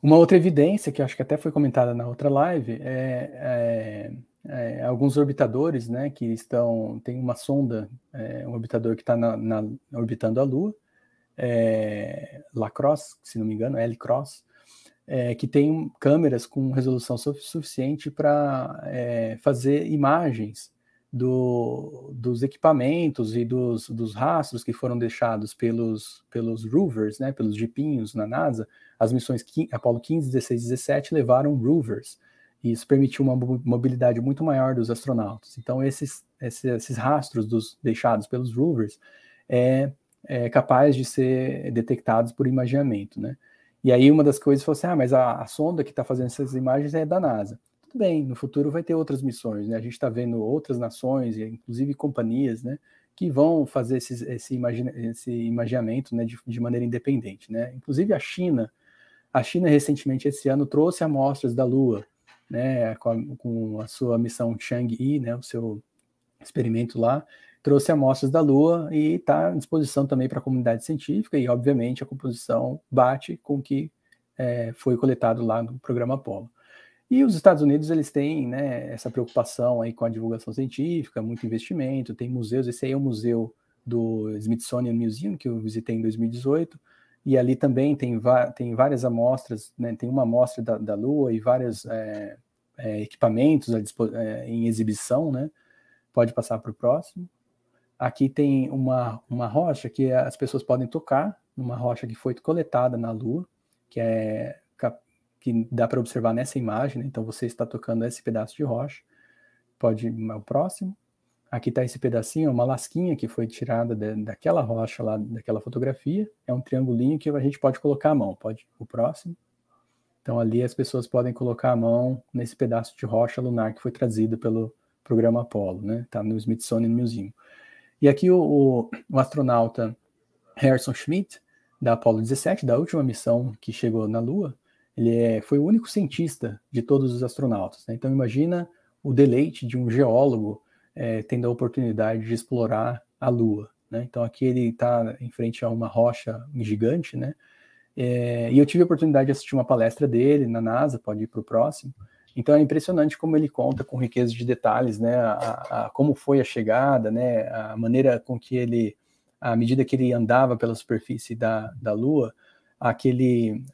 Speaker 2: Uma outra evidência, que acho que até foi comentada na outra live, alguns orbitadores, né, que tem uma sonda, um orbitador que está orbitando a Lua, LaCrosse, se não me engano, L-Cross, que tem câmeras com resolução suficiente para fazer imagens dos equipamentos e dos rastros que foram deixados pelos rovers, né, pelos jipinhos na NASA. As missões Apollo 15, 16 e 17 levaram rovers, e isso permitiu uma mobilidade muito maior dos astronautas. Então, esses rastros deixados pelos rovers é capaz de ser detectados por imageamento, né? E aí uma das coisas foi assim, mas a sonda que está fazendo essas imagens é da NASA. Tudo bem, no futuro vai ter outras missões, né? A gente está vendo outras nações, inclusive companhias, né, que vão fazer esse imaginamento, né, de maneira independente, né? Inclusive a China recentemente esse ano trouxe amostras da Lua, né, com a sua missão Chang'e, né, o seu experimento lá, trouxe amostras da Lua e está à disposição também para a comunidade científica, e obviamente a composição bate com o que foi coletado lá no programa Apollo. E os Estados Unidos, eles têm, né, essa preocupação aí com a divulgação científica, muito investimento, tem museus, esse aí é o museu do Smithsonian Museum, que eu visitei em 2018, e ali também tem várias amostras, né, tem uma amostra da Lua e vários equipamentos em exibição, né? Pode passar para o próximo. Aqui tem uma rocha que as pessoas podem tocar, uma rocha que foi coletada na Lua, que dá para observar nessa imagem, né? Então você está tocando esse pedaço de rocha. Pode ir ao próximo. Aqui está esse pedacinho, uma lasquinha que foi tirada daquela rocha lá, daquela fotografia. É um triangulinho que a gente pode colocar a mão. Pode ir o próximo. Então ali as pessoas podem colocar a mão nesse pedaço de rocha lunar que foi trazido pelo programa Apollo, né? Tá no Smithsonian Museum. E aqui o astronauta Harrison Schmitt, da Apollo 17, da última missão que chegou na Lua, ele foi o único cientista de todos os astronautas, né? Então imagina o deleite de um geólogo tendo a oportunidade de explorar a Lua, né? Então aqui ele está em frente a uma rocha gigante, né? E eu tive a oportunidade de assistir uma palestra dele na NASA, pode ir para o próximo. Então é impressionante como ele conta com riqueza de detalhes, né? Como foi a chegada, né? A maneira com que ele, à medida que ele andava pela superfície da Lua, aquele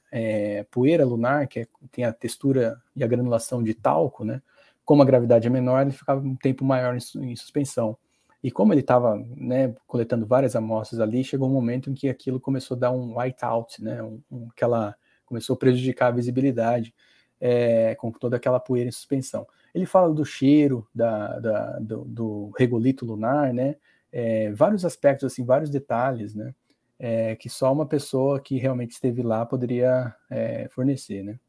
Speaker 2: poeira lunar, que tem a textura e a granulação de talco, né? Como a gravidade é menor, ele ficava um tempo maior em suspensão. E como ele estava, né, coletando várias amostras ali, chegou um momento em que aquilo começou a dar um whiteout, né, começou a prejudicar a visibilidade com toda aquela poeira em suspensão. Ele fala do cheiro, do regolito lunar, né, vários aspectos, assim, vários detalhes, né, que só uma pessoa que realmente esteve lá poderia fornecer, né.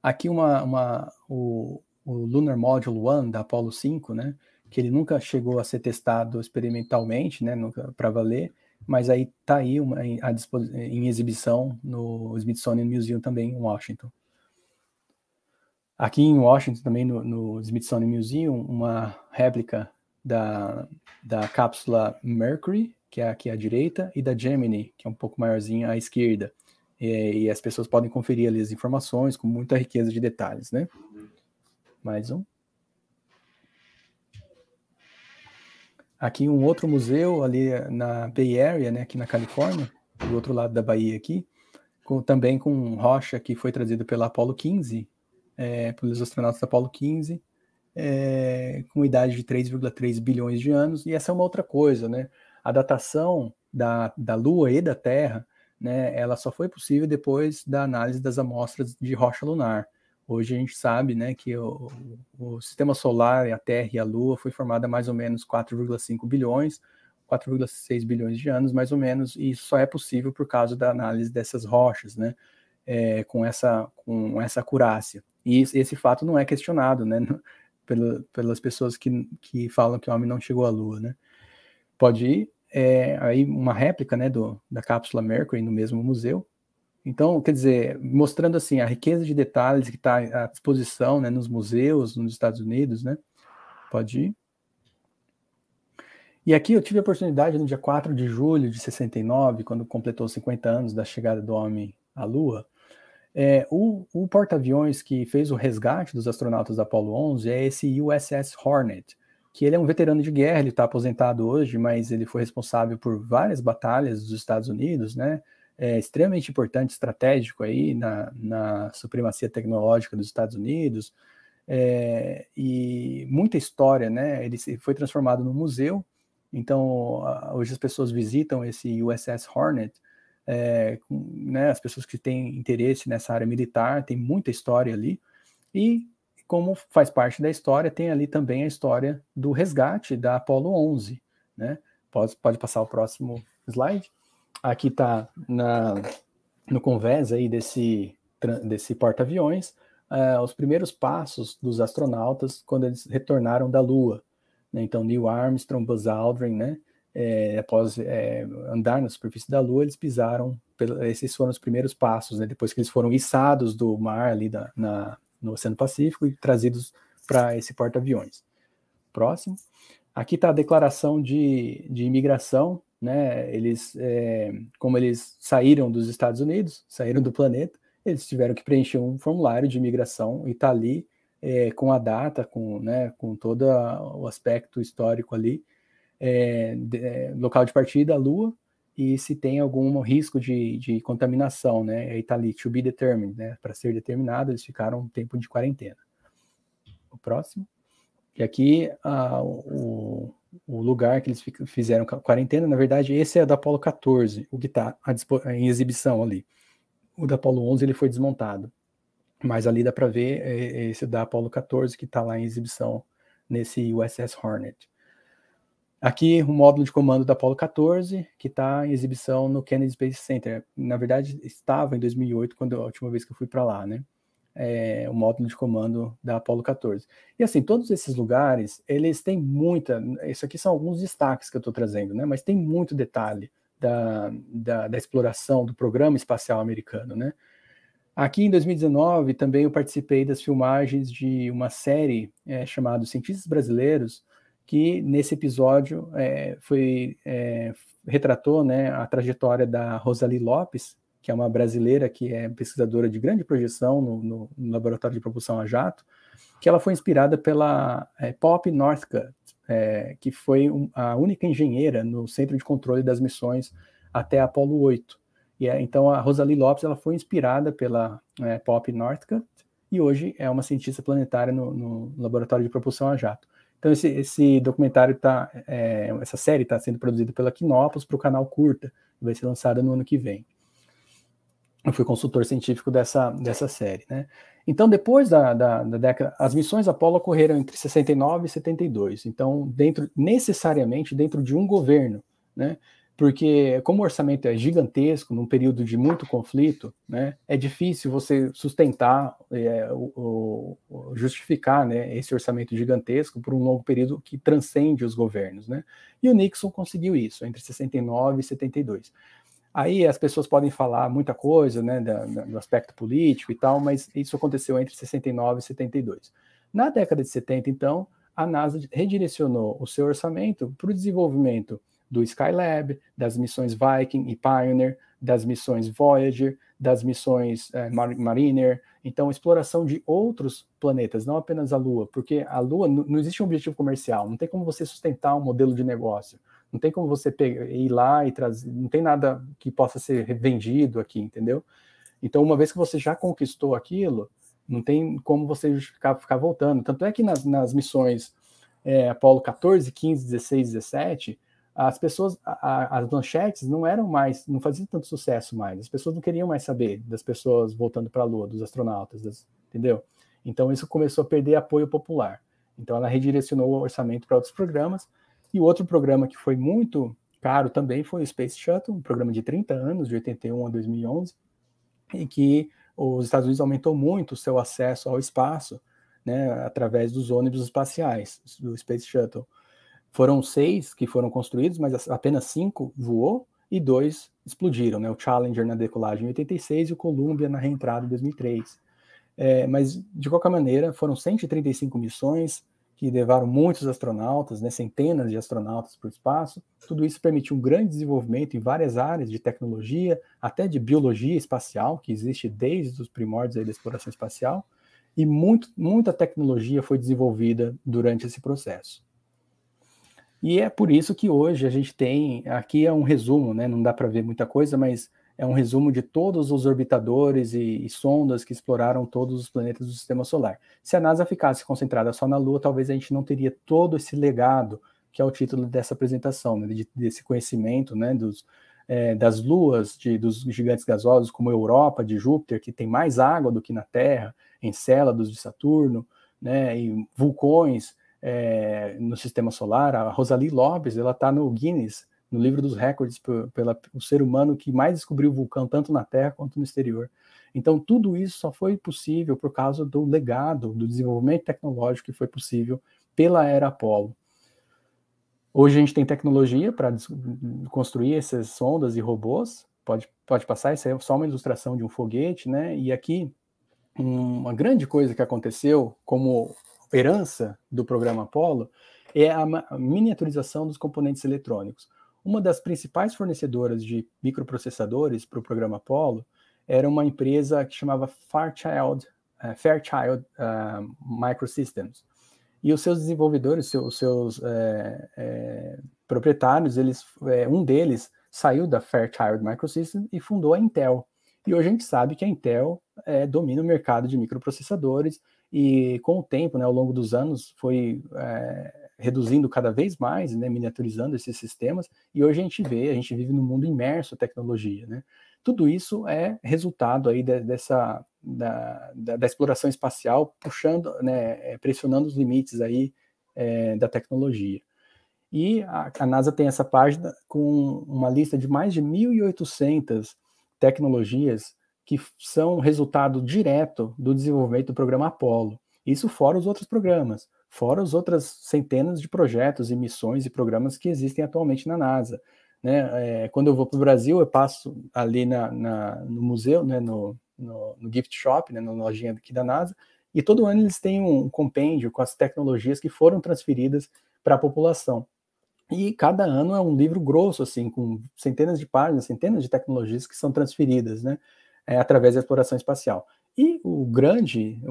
Speaker 2: Aqui o Lunar Module 1 da Apollo 5, né, que ele nunca chegou a ser testado experimentalmente, né, para valer, mas aí está aí em exibição no Smithsonian Museum também em Washington. Aqui em Washington também no Smithsonian Museum, uma réplica da cápsula Mercury, que é aqui à direita, e da Gemini, que é um pouco maiorzinha à esquerda. E as pessoas podem conferir ali as informações com muita riqueza de detalhes, né? Mais um. Aqui um outro museu ali na Bay Area, né, aqui na Califórnia, do outro lado da Bahia aqui, também com rocha que foi trazida pela Apollo 15, pelos astronautas da Apollo 15, com idade de 3,3 bilhões de anos. E essa é uma outra coisa, né? A datação da Lua e da Terra, né, ela só foi possível depois da análise das amostras de rocha lunar. Hoje a gente sabe, né, que o sistema solar, a Terra e a Lua foi formada há mais ou menos 4,5 bilhões, 4,6 bilhões de anos, mais ou menos, e isso só é possível por causa da análise dessas rochas, né, com essa acurácia. E esse fato não é questionado, né, pelas pessoas que falam que o homem não chegou à Lua, né. Pode ir, aí uma réplica, né, da cápsula Mercury no mesmo museu. Então, quer dizer, mostrando assim a riqueza de detalhes que está à disposição, né, nos museus nos Estados Unidos, né? Pode ir. E aqui eu tive a oportunidade no dia 4 de julho de 69, quando completou 50 anos da chegada do homem à Lua, o porta-aviões que fez o resgate dos astronautas da Apollo 11 é esse USS Hornet, que ele é um veterano de guerra, ele está aposentado hoje, mas ele foi responsável por várias batalhas dos Estados Unidos, né? Extremamente importante, estratégico aí na supremacia tecnológica dos Estados Unidos, e muita história, né? Ele foi transformado num museu, então hoje as pessoas visitam esse USS Hornet, né, as pessoas que têm interesse nessa área militar, tem muita história ali, e como faz parte da história, tem ali também a história do resgate da Apollo 11, né? Pode passar o próximo slide. Aqui está no convés aí desse porta-aviões, os primeiros passos dos astronautas quando eles retornaram da Lua, né? Então Neil Armstrong, Buzz Aldrin, né? Após andar na superfície da Lua, eles pisaram, esses foram os primeiros passos, né? Depois que eles foram içados do mar ali no Oceano Pacífico e trazidos para esse porta-aviões. Próximo. Aqui está a declaração de imigração, né? Como eles saíram dos Estados Unidos, saíram do planeta, eles tiveram que preencher um formulário de imigração e está ali com a data, com todo o aspecto histórico ali, local de partida, a Lua, e se tem algum risco de contaminação, né? Aí está ali, to be determined, né? Para ser determinado, eles ficaram um tempo de quarentena. O próximo. E aqui o lugar que eles fizeram quarentena, na verdade, esse é da Apollo 14, o que está em exibição ali. O da Apollo 11 ele foi desmontado, mas ali dá para ver esse da Apollo 14 que está lá em exibição nesse USS Hornet. Aqui, o módulo de comando da Apollo 14, que está em exibição no Kennedy Space Center. Na verdade, estava em 2008, quando a última vez que eu fui para lá, né? O módulo de comando da Apollo 14. E assim, todos esses lugares, eles têm muita... Isso aqui são alguns destaques que eu estou trazendo, né? Mas tem muito detalhe da exploração do programa espacial americano, né? Aqui em 2019, também eu participei das filmagens de uma série chamada Cientistas Brasileiros, que nesse episódio retratou, né, a trajetória da Rosalie Lopes, que é uma brasileira que é pesquisadora de grande projeção no Laboratório de Propulsão a Jato, que ela foi inspirada pela Poppy Northcutt, que foi a única engenheira no Centro de Controle das Missões até a Apollo 8. Então a Rosalie Lopes ela foi inspirada pela Poppy Northcutt e hoje é uma cientista planetária no Laboratório de Propulsão a Jato. Então esse documentário essa série está sendo produzida pela Quinópolis para o canal Curta, vai ser lançada no ano que vem. Eu fui consultor científico dessa série, né? Então, depois da década, as missões Apollo ocorreram entre 69 e 72. Então, necessariamente dentro de um governo, né? Porque como o orçamento é gigantesco, num período de muito conflito, né? É difícil você sustentar, justificar, né, esse orçamento gigantesco por um longo período que transcende os governos, né? E o Nixon conseguiu isso entre 69 e 72. Aí as pessoas podem falar muita coisa, né, do aspecto político e tal, mas isso aconteceu entre 69 e 72. Na década de 70, então, a NASA redirecionou o seu orçamento para o desenvolvimento do Skylab, das missões Viking e Pioneer, das missões Voyager, das missões Mariner, então exploração de outros planetas, não apenas a Lua, porque a Lua não existe um objetivo comercial, não tem como você sustentar um modelo de negócio. Não tem como você ir lá e trazer, não tem nada que possa ser vendido aqui, entendeu? Então, uma vez que você já conquistou aquilo, não tem como você ficar voltando. Tanto é que nas missões Apollo 14, 15, 16, 17, as pessoas, as manchetes não faziam tanto sucesso mais. As pessoas não queriam mais saber das pessoas voltando para a Lua, dos astronautas, entendeu? Então, isso começou a perder apoio popular. Então, ela redirecionou o orçamento para outros programas. E o outro programa que foi muito caro também foi o Space Shuttle, um programa de 30 anos, de 81 a 2011, em que os Estados Unidos aumentou muito o seu acesso ao espaço, né, através dos ônibus espaciais, do Space Shuttle. Foram 6 que foram construídos, mas apenas 5 voou e 2 explodiram, né, o Challenger na decolagem em 86 e o Columbia na reentrada em 2003. Mas, de qualquer maneira, foram 135 missões, que levaram muitos astronautas, né, centenas de astronautas para o espaço. Tudo isso permitiu um grande desenvolvimento em várias áreas de tecnologia, até de biologia espacial, que existe desde os primórdios aí da exploração espacial, e muita tecnologia foi desenvolvida durante esse processo. E é por isso que hoje a gente tem, aqui é um resumo, né, não dá para ver muita coisa, mas é um resumo de todos os orbitadores e sondas que exploraram todos os planetas do Sistema Solar. Se a NASA ficasse concentrada só na Lua, talvez a gente não teria todo esse legado, que é o título dessa apresentação, né, desse conhecimento, né, das luas, dos gigantes gasosos, como a Europa, de Júpiter, que tem mais água do que na Terra, Encélados de Saturno, né, e vulcões no Sistema Solar. A Rosalie Lopes, ela está no Guinness, no livro dos recordes, o ser humano que mais descobriu vulcão, tanto na Terra quanto no exterior. Então, tudo isso só foi possível por causa do legado, do desenvolvimento tecnológico que foi possível pela era Apollo. Hoje a gente tem tecnologia para construir essas sondas e robôs, pode passar, isso é só uma ilustração de um foguete, né? E aqui, uma grande coisa que aconteceu como herança do programa Apollo é a miniaturização dos componentes eletrônicos. Uma das principais fornecedoras de microprocessadores para o programa Apollo era uma empresa que chamava Fairchild Microsystems. E os seus desenvolvedores, os seus proprietários, um deles saiu da Fairchild Microsystems e fundou a Intel. E hoje a gente sabe que a Intel domina o mercado de microprocessadores e com o tempo, né, ao longo dos anos, foi reduzindo cada vez mais, né, miniaturizando esses sistemas, e hoje a gente vive num mundo imerso à tecnologia, né? Tudo isso é resultado aí da exploração espacial, puxando, né, pressionando os limites aí da tecnologia. E a NASA tem essa página com uma lista de mais de 1.800 tecnologias que são resultado direto do desenvolvimento do programa Apollo. Isso fora os outros programas, fora as outras centenas de projetos e missões e programas que existem atualmente na NASA. Né? Quando eu vou para o Brasil, eu passo ali no museu, né? no gift shop, né? Na lojinha aqui da NASA, e todo ano eles têm um compêndio com as tecnologias que foram transferidas para a população. E cada ano é um livro grosso, assim, com centenas de páginas, centenas de tecnologias que são transferidas, né, através da exploração espacial. E o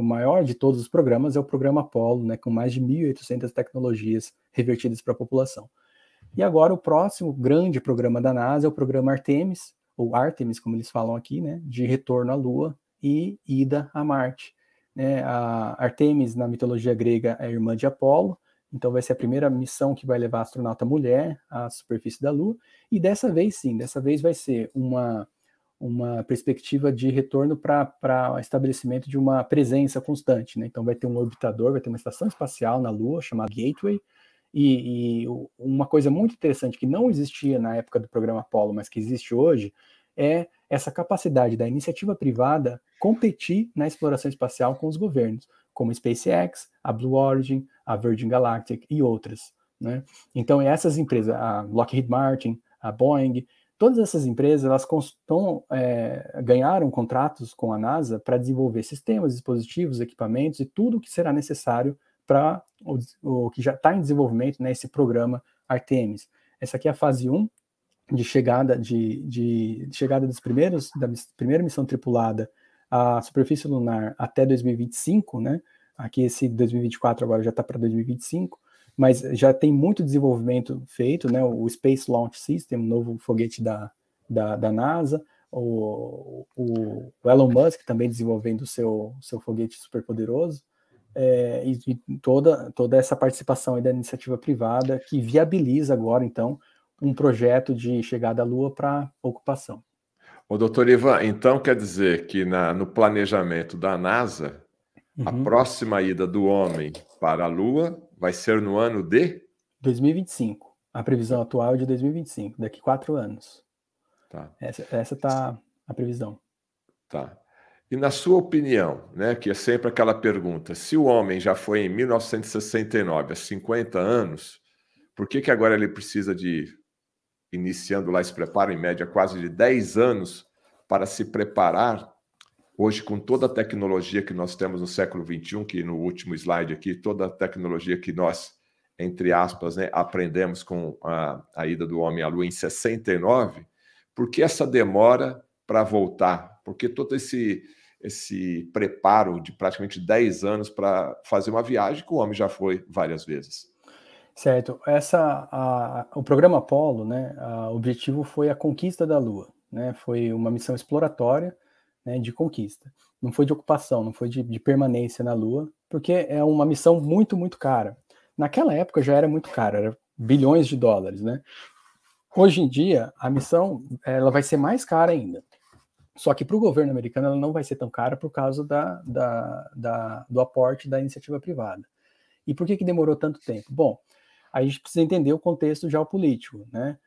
Speaker 2: maior de todos os programas é o programa Apollo, né, com mais de 1.800 tecnologias revertidas para a população. E agora o próximo grande programa da NASA é o programa Artemis, ou Artemis, como eles falam aqui, né, de retorno à Lua e ida a Marte. Né, a Artemis, na mitologia grega, é a irmã de Apolo. Então vai ser a primeira missão que vai levar a astronauta mulher à superfície da Lua, e dessa vez sim, dessa vez vai ser uma perspectiva de retorno para estabelecimento de uma presença constante, né? Então vai ter um orbitador, vai ter uma estação espacial na Lua, chamada Gateway, e uma coisa muito interessante que não existia na época do programa Apollo, mas que existe hoje, é essa capacidade da iniciativa privada competir na exploração espacial com os governos, como a SpaceX, a Blue Origin, a Virgin Galactic e outras. Né? Então, essas empresas, a Lockheed Martin, a Boeing, todas essas empresas, elas ganharam contratos com a NASA para desenvolver sistemas, dispositivos, equipamentos e tudo o que será necessário para o que já está em desenvolvimento nesse programa Artemis. Essa aqui é a fase 1, de chegada da primeira missão tripulada à superfície lunar até 2025, né? Aqui esse 2024 agora já está para 2025, mas já tem muito desenvolvimento feito, né? O Space Launch System, novo foguete da NASA, o Elon Musk também desenvolvendo o seu foguete superpoderoso, e toda essa participação aí da iniciativa privada que viabiliza agora, então, um projeto de chegada à Lua para ocupação.
Speaker 1: O doutor Ivan, então quer dizer que no planejamento da NASA, a próxima ida do homem para a Lua vai ser no ano de?
Speaker 2: 2025. A previsão atual é de 2025, daqui 4 anos.
Speaker 1: Tá.
Speaker 2: Essa tá a previsão.
Speaker 1: Tá. E na sua opinião, né, que é sempre aquela pergunta, se o homem já foi em 1969, há 50 anos, por que agora ele precisa de, iniciando lá esse preparo, em média quase de 10 anos, para se preparar, hoje com toda a tecnologia que nós temos no século XXI, que no último slide aqui, toda a tecnologia que nós, entre aspas, né, aprendemos com a ida do homem à Lua em 69, por que essa demora para voltar? Por que todo esse preparo de praticamente 10 anos para fazer uma viagem que o homem já foi várias vezes?
Speaker 2: Certo. O programa Apollo, né, o objetivo foi a conquista da Lua, né, foi uma missão exploratória, né, de conquista. Não foi de ocupação, não foi de permanência na Lua, porque é uma missão muito, muito cara. Naquela época já era muito cara, era bilhões de dólares, né? Hoje em dia, a missão ela vai ser mais cara ainda. Só que para o governo americano ela não vai ser tão cara por causa do aporte da iniciativa privada. E por que demorou tanto tempo? Bom, a gente precisa entender o contexto geopolítico, né?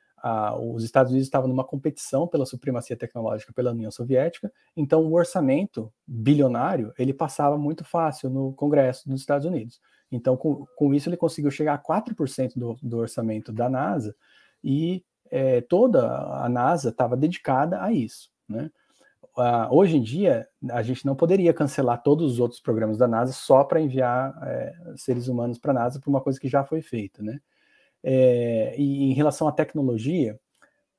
Speaker 2: Os Estados Unidos estavam numa competição pela supremacia tecnológica pela União Soviética, então o orçamento bilionário ele passava muito fácil no Congresso dos Estados Unidos. Então, com isso, ele conseguiu chegar a 4% do orçamento da NASA, e toda a NASA estava dedicada a isso, né? Hoje em dia, a gente não poderia cancelar todos os outros programas da NASA só para enviar seres humanos para a NASA por uma coisa que já foi feita, né? E em relação à tecnologia,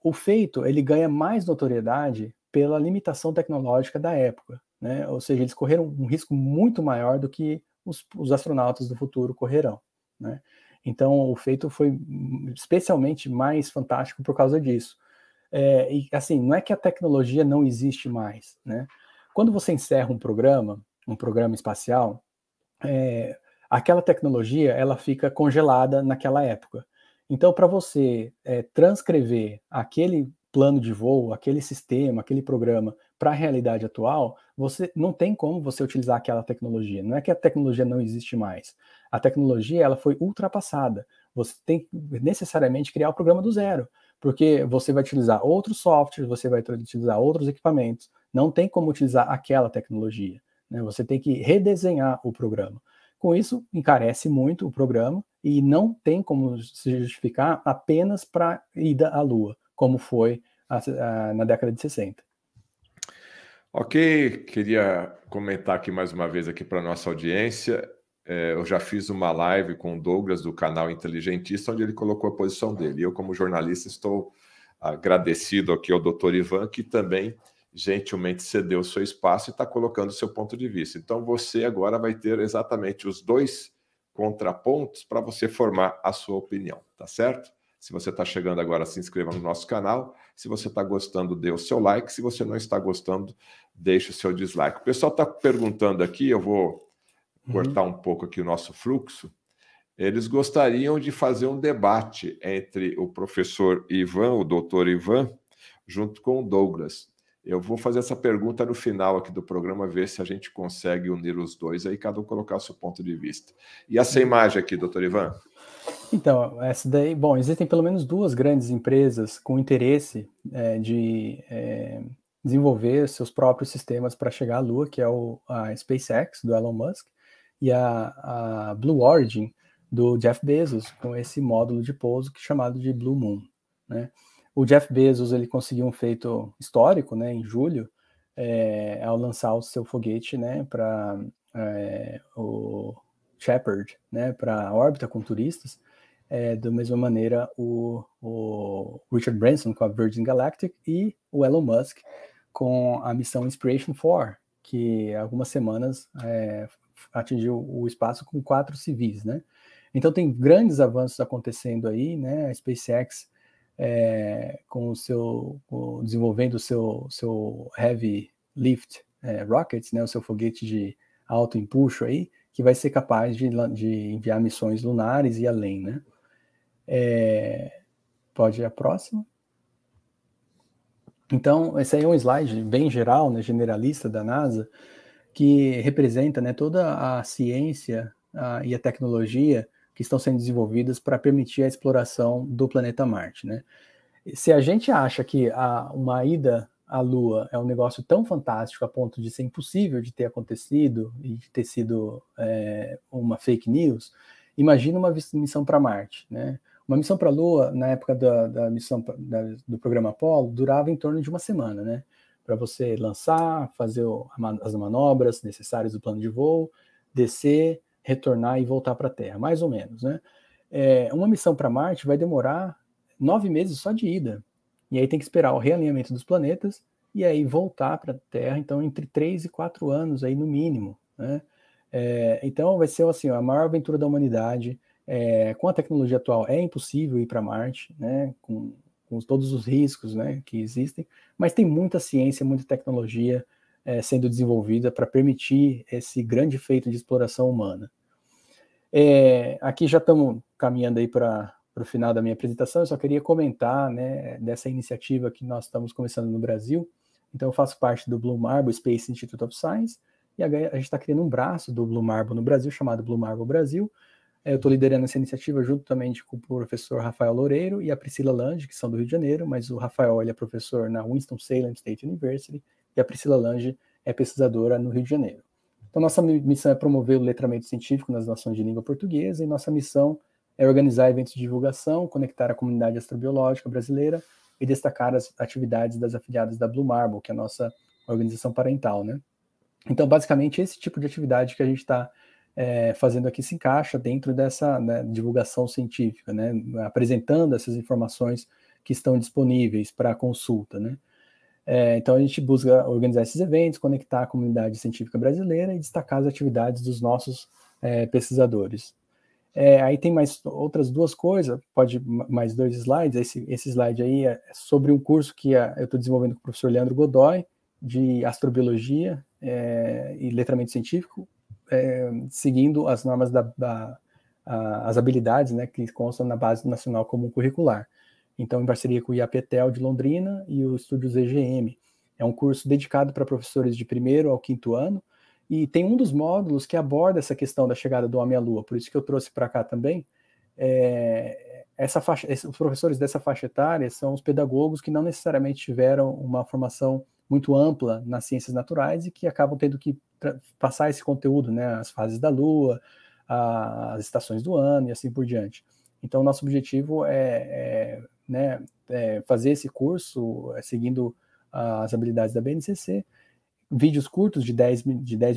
Speaker 2: o feito ele ganha mais notoriedade pela limitação tecnológica da época, né? Ou seja, eles correram um risco muito maior do que os astronautas do futuro correrão, né? Então, o feito foi especialmente mais fantástico por causa disso. E assim, não é que a tecnologia não existe mais, né? Quando você encerra um programa espacial, aquela tecnologia ela fica congelada naquela época. Então, para você transcrever aquele plano de voo, aquele sistema, aquele programa para a realidade atual, você não tem como você utilizar aquela tecnologia. Não é que a tecnologia não existe mais. A tecnologia ela foi ultrapassada. Você tem que necessariamente criar o programa do zero, porque você vai utilizar outros softwares, você vai utilizar outros equipamentos, não tem como utilizar aquela tecnologia, né? Você tem que redesenhar o programa. Com isso, encarece muito o programa e não tem como se justificar apenas para ida à Lua, como foi na década de 60.
Speaker 1: Ok, queria comentar aqui mais uma vez aqui para a nossa audiência. Eu já fiz uma live com o Douglas do canal Inteligentista, onde ele colocou a posição dele. Eu, como jornalista, estou agradecido aqui ao Dr. Ivan, que também gentilmente cedeu o seu espaço e está colocando o seu ponto de vista. Então, você agora vai ter exatamente os dois contrapontos para você formar a sua opinião, tá certo? Se você está chegando agora, se inscreva no nosso canal. Se você está gostando, dê o seu like. Se você não está gostando, deixe o seu dislike. O pessoal está perguntando aqui, eu vou cortar um pouco aqui o nosso fluxo. Eles gostariam de fazer um debate entre o professor Ivan, o doutor Ivan, junto com o Douglas. Eu vou fazer essa pergunta no final aqui do programa, ver se a gente consegue unir os dois, aí cada um colocar o seu ponto de vista. E essa imagem aqui, doutor Ivan?
Speaker 2: Então, essa daí, bom, existem pelo menos duas grandes empresas com interesse de desenvolver seus próprios sistemas para chegar à Lua, que é a SpaceX, do Elon Musk, e a Blue Origin, do Jeff Bezos, com esse módulo de pouso chamado de Blue Moon, né? O Jeff Bezos ele conseguiu um feito histórico, né, em julho, ao lançar o seu foguete, né, para o Shepard, né, para a órbita com turistas. Da mesma maneira, o Richard Branson com a Virgin Galactic e o Elon Musk com a missão Inspiration 4, que há algumas semanas atingiu o espaço com 4 civis, né? Então tem grandes avanços acontecendo aí, né? A SpaceX desenvolvendo o seu Heavy Lift Rockets, né? O seu foguete de alto empuxo aí, que vai ser capaz de enviar missões lunares e além, né? Pode ir a próxima. Então, esse aí é um slide bem geral, né, generalista da NASA, que representa, né, toda a ciência e a tecnologia que estão sendo desenvolvidas para permitir a exploração do planeta Marte, né? Se a gente acha que uma ida à Lua é um negócio tão fantástico a ponto de ser impossível de ter acontecido e de ter sido uma fake news, imagina uma missão para Marte, né? Uma missão para a Lua, na época da missão do programa Apollo, durava em torno de uma semana, né? Para você lançar, fazer as manobras necessárias do plano de voo, descer, retornar e voltar para a Terra, mais ou menos, né? Uma missão para Marte vai demorar 9 meses só de ida. E aí tem que esperar o realinhamento dos planetas e aí voltar para a Terra, então entre 3 e 4 anos aí no mínimo, né? Então vai ser assim, a maior aventura da humanidade. Com a tecnologia atual é impossível ir para Marte, né? Com todos os riscos, né, que existem, mas tem muita ciência, muita tecnologia sendo desenvolvida para permitir esse grande feito de exploração humana. Aqui já estamos caminhando aí para o final da minha apresentação. Eu só queria comentar, né, dessa iniciativa que nós estamos começando no Brasil. Então eu faço parte do Blue Marble Space Institute of Science e a gente está criando um braço do Blue Marble no Brasil chamado Blue Marble Brasil. Eu estou liderando essa iniciativa juntamente com o professor Rafael Loureiro e a Priscila Lange, que são do Rio de Janeiro, mas o Rafael ele é professor na Winston-Salem State University e a Priscila Lange é pesquisadora no Rio de Janeiro. Então, nossa missão é promover o letramento científico nas nações de língua portuguesa e nossa missão é organizar eventos de divulgação, conectar a comunidade astrobiológica brasileira e destacar as atividades das afiliadas da Blue Marble, que é a nossa organização parental, né? Então, basicamente, esse tipo de atividade que a gente está fazendo aqui se encaixa dentro dessa, né, divulgação científica, né, apresentando essas informações que estão disponíveis para consulta, né. Então a gente busca organizar esses eventos, conectar a comunidade científica brasileira e destacar as atividades dos nossos pesquisadores. Aí tem mais outras duas coisas, pode mais 2 slides. Esse slide aí é sobre um curso que eu estou desenvolvendo com o professor Leandro Godoy, de astrobiologia e letramento científico, seguindo as normas as habilidades, né, que constam na Base Nacional Comum Curricular. Então, em parceria com o IAPTEL de Londrina e o Estúdios EGM. É um curso dedicado para professores de 1º ao 5º ano, e tem um dos módulos que aborda essa questão da chegada do homem à Lua, por isso que eu trouxe para cá também. Os professores dessa faixa etária são os pedagogos que não necessariamente tiveram uma formação muito ampla nas ciências naturais e que acabam tendo que passar esse conteúdo, né, as fases da Lua, as estações do ano e assim por diante. Então, nosso objetivo fazer esse curso seguindo as habilidades da BNCC, vídeos curtos de 10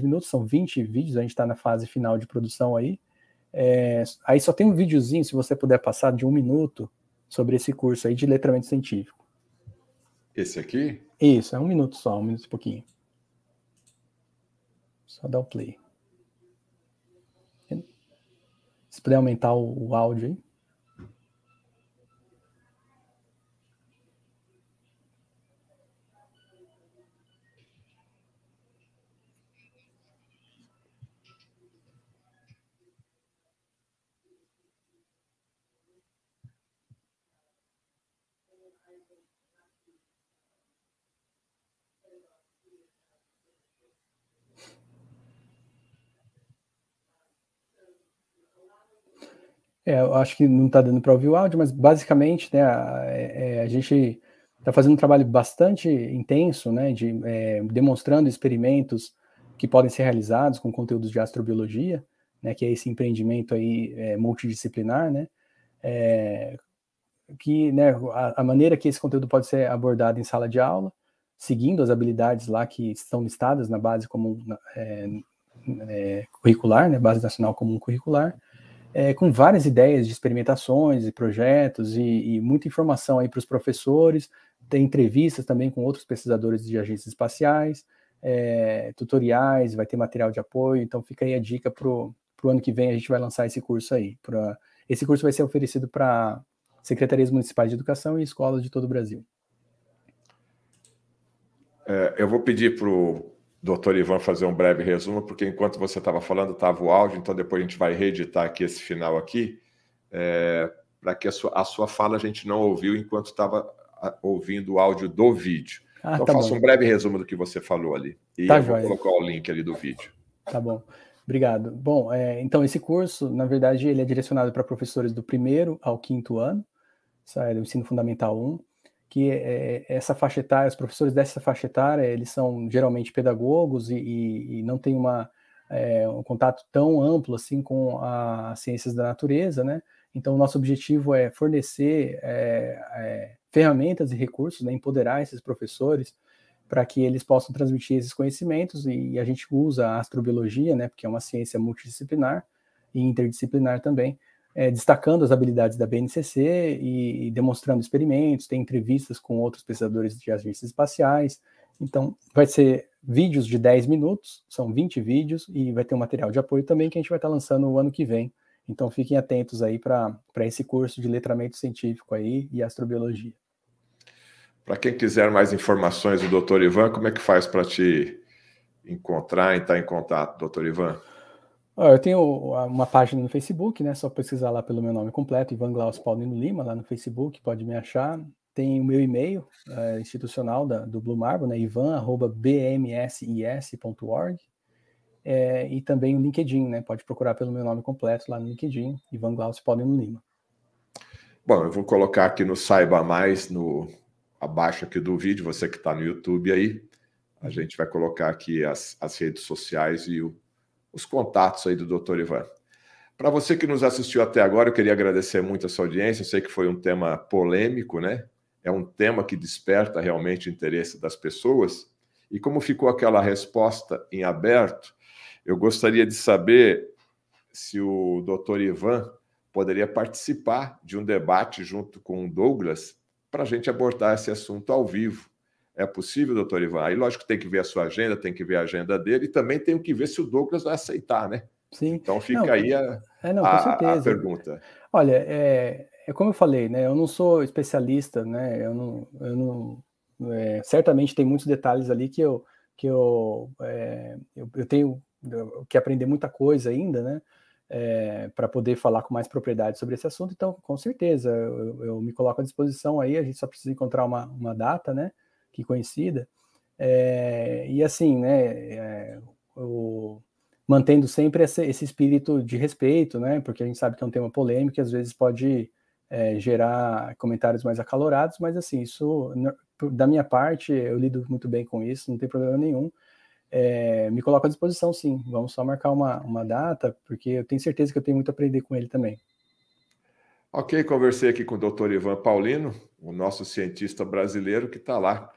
Speaker 2: minutos, são 20 vídeos, a gente está na fase final de produção aí. Aí só tem um videozinho, se você puder passar, de 1 minuto, sobre esse curso aí de letramento científico.
Speaker 1: Esse aqui?
Speaker 2: Isso, é 1 minuto só, 1 minuto e pouquinho. Só dá o play. Se puder aumentar o áudio aí. Eu acho que não está dando para ouvir o áudio, mas basicamente, né, a gente está fazendo um trabalho bastante intenso, né, demonstrando experimentos que podem ser realizados com conteúdos de astrobiologia, né, que é esse empreendimento aí multidisciplinar, né, que, né, a maneira que esse conteúdo pode ser abordado em sala de aula, seguindo as habilidades lá que estão listadas na base comum curricular, né, Base Nacional Comum Curricular, com várias ideias de experimentações e projetos e muita informação aí para os professores, tem entrevistas também com outros pesquisadores de agências espaciais, tutoriais, vai ter material de apoio, então fica aí a dica para o ano que vem a gente vai lançar esse curso aí. Esse curso vai ser oferecido para secretarias municipais de educação e escolas de todo o Brasil.
Speaker 1: Eu vou pedir para o Dr. Ivan fazer um breve resumo, porque enquanto você estava falando, estava o áudio, então depois a gente vai reeditar aqui esse final aqui, para que a sua fala a gente não ouviu enquanto estava ouvindo o áudio do vídeo. Então faça um breve resumo do que você falou ali. E eu vou colocar o link ali do vídeo.
Speaker 2: Tá bom. Obrigado. Bom, então esse curso, na verdade, ele é direcionado para professores do 1º ao 5º ano, do ensino fundamental 1, que essa faixa etária, os professores dessa faixa etária, eles são geralmente pedagogos e não têm um contato tão amplo assim com as ciências da natureza, né? Então, o nosso objetivo é fornecer ferramentas e recursos, né, empoderar esses professores para que eles possam transmitir esses conhecimentos, e a gente usa a astrobiologia, né, porque é uma ciência multidisciplinar e interdisciplinar também, destacando as habilidades da BNCC e demonstrando experimentos, tem entrevistas com outros pesquisadores de agências espaciais. Então, vai ser vídeos de 10 minutos, são 20 vídeos, e vai ter um material de apoio também que a gente vai estar lançando no ano que vem. Então, fiquem atentos aí para esse curso de letramento científico aí e astrobiologia.
Speaker 1: Para quem quiser mais informações do Dr. Ivan, como é que faz para te encontrar e estar em contato, Dr. Ivan?
Speaker 2: Eu tenho uma página no Facebook, né? Só pesquisar lá pelo meu nome completo, Ivan Glaucio Paulino Lima, lá no Facebook, pode me achar. Tem o meu e-mail institucional do Blue Marble, né? ivan@bmsis.org. E também o LinkedIn, né? Pode procurar pelo meu nome completo lá no LinkedIn, Ivan Glaucio Paulino Lima.
Speaker 1: Bom, eu vou colocar aqui no Saiba Mais, abaixo aqui do vídeo, você que está no YouTube aí, a gente vai colocar aqui as redes sociais e os contatos aí do Dr. Ivan. Para você que nos assistiu até agora, eu queria agradecer muito a sua audiência. Eu sei que foi um tema polêmico, né? É um tema que desperta realmente o interesse das pessoas. E como ficou aquela resposta em aberto, eu gostaria de saber se o Dr. Ivan poderia participar de um debate junto com o Douglas para a gente abordar esse assunto ao vivo. É possível, doutor Ivan? Aí, lógico, tem que ver a sua agenda, tem que ver a agenda dele e também tem que ver se o Douglas vai aceitar, né?
Speaker 2: Sim.
Speaker 1: Então fica aí a pergunta.
Speaker 2: Olha, como eu falei, né? Eu não sou especialista, né? Certamente tem muitos detalhes ali que eu tenho que aprender muita coisa ainda, né? Para poder falar com mais propriedade sobre esse assunto. Então, com certeza, eu me coloco à disposição aí. A gente só precisa encontrar uma data, né? Que coincida. E assim, né? mantendo sempre esse espírito de respeito, né? Porque a gente sabe que é um tema polêmico e às vezes pode gerar comentários mais acalorados, mas assim, isso, da minha parte, eu lido muito bem com isso, não tem problema nenhum. Me coloco à disposição, sim. Vamos só marcar uma data, porque eu tenho certeza que eu tenho muito a aprender com ele também.
Speaker 1: Ok, conversei aqui com o Dr. Ivan Paulino, o nosso cientista brasileiro que está lá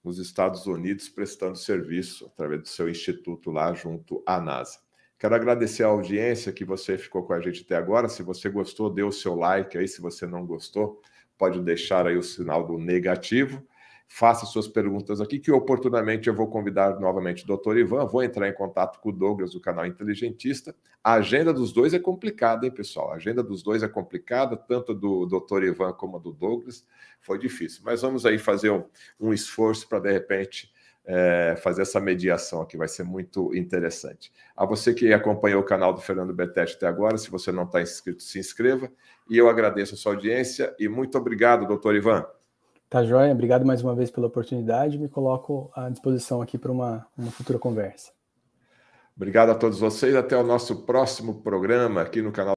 Speaker 1: nos Estados Unidos prestando serviço através do seu instituto lá junto à NASA. Quero agradecer a audiência que você ficou com a gente até agora. Se você gostou, dê o seu like aí. Se você não gostou, pode deixar aí o sinal do negativo. Faça suas perguntas aqui, que oportunamente eu vou convidar novamente o Dr. Ivan. Vou entrar em contato com o Douglas do canal Inteligentista. A agenda dos dois é complicada, hein, pessoal? A agenda dos dois é complicada, tanto do Dr. Ivan como a do Douglas. Foi difícil, mas vamos aí fazer um esforço para, de repente, fazer essa mediação aqui. Vai ser muito interessante. A você que acompanhou o canal do Fernando Betete até agora, se você não está inscrito, se inscreva. E eu agradeço a sua audiência e muito obrigado, Dr. Ivan.
Speaker 2: Tá joia, obrigado mais uma vez pela oportunidade, me coloco à disposição aqui para uma futura conversa.
Speaker 1: Obrigado a todos vocês, até o nosso próximo programa aqui no canal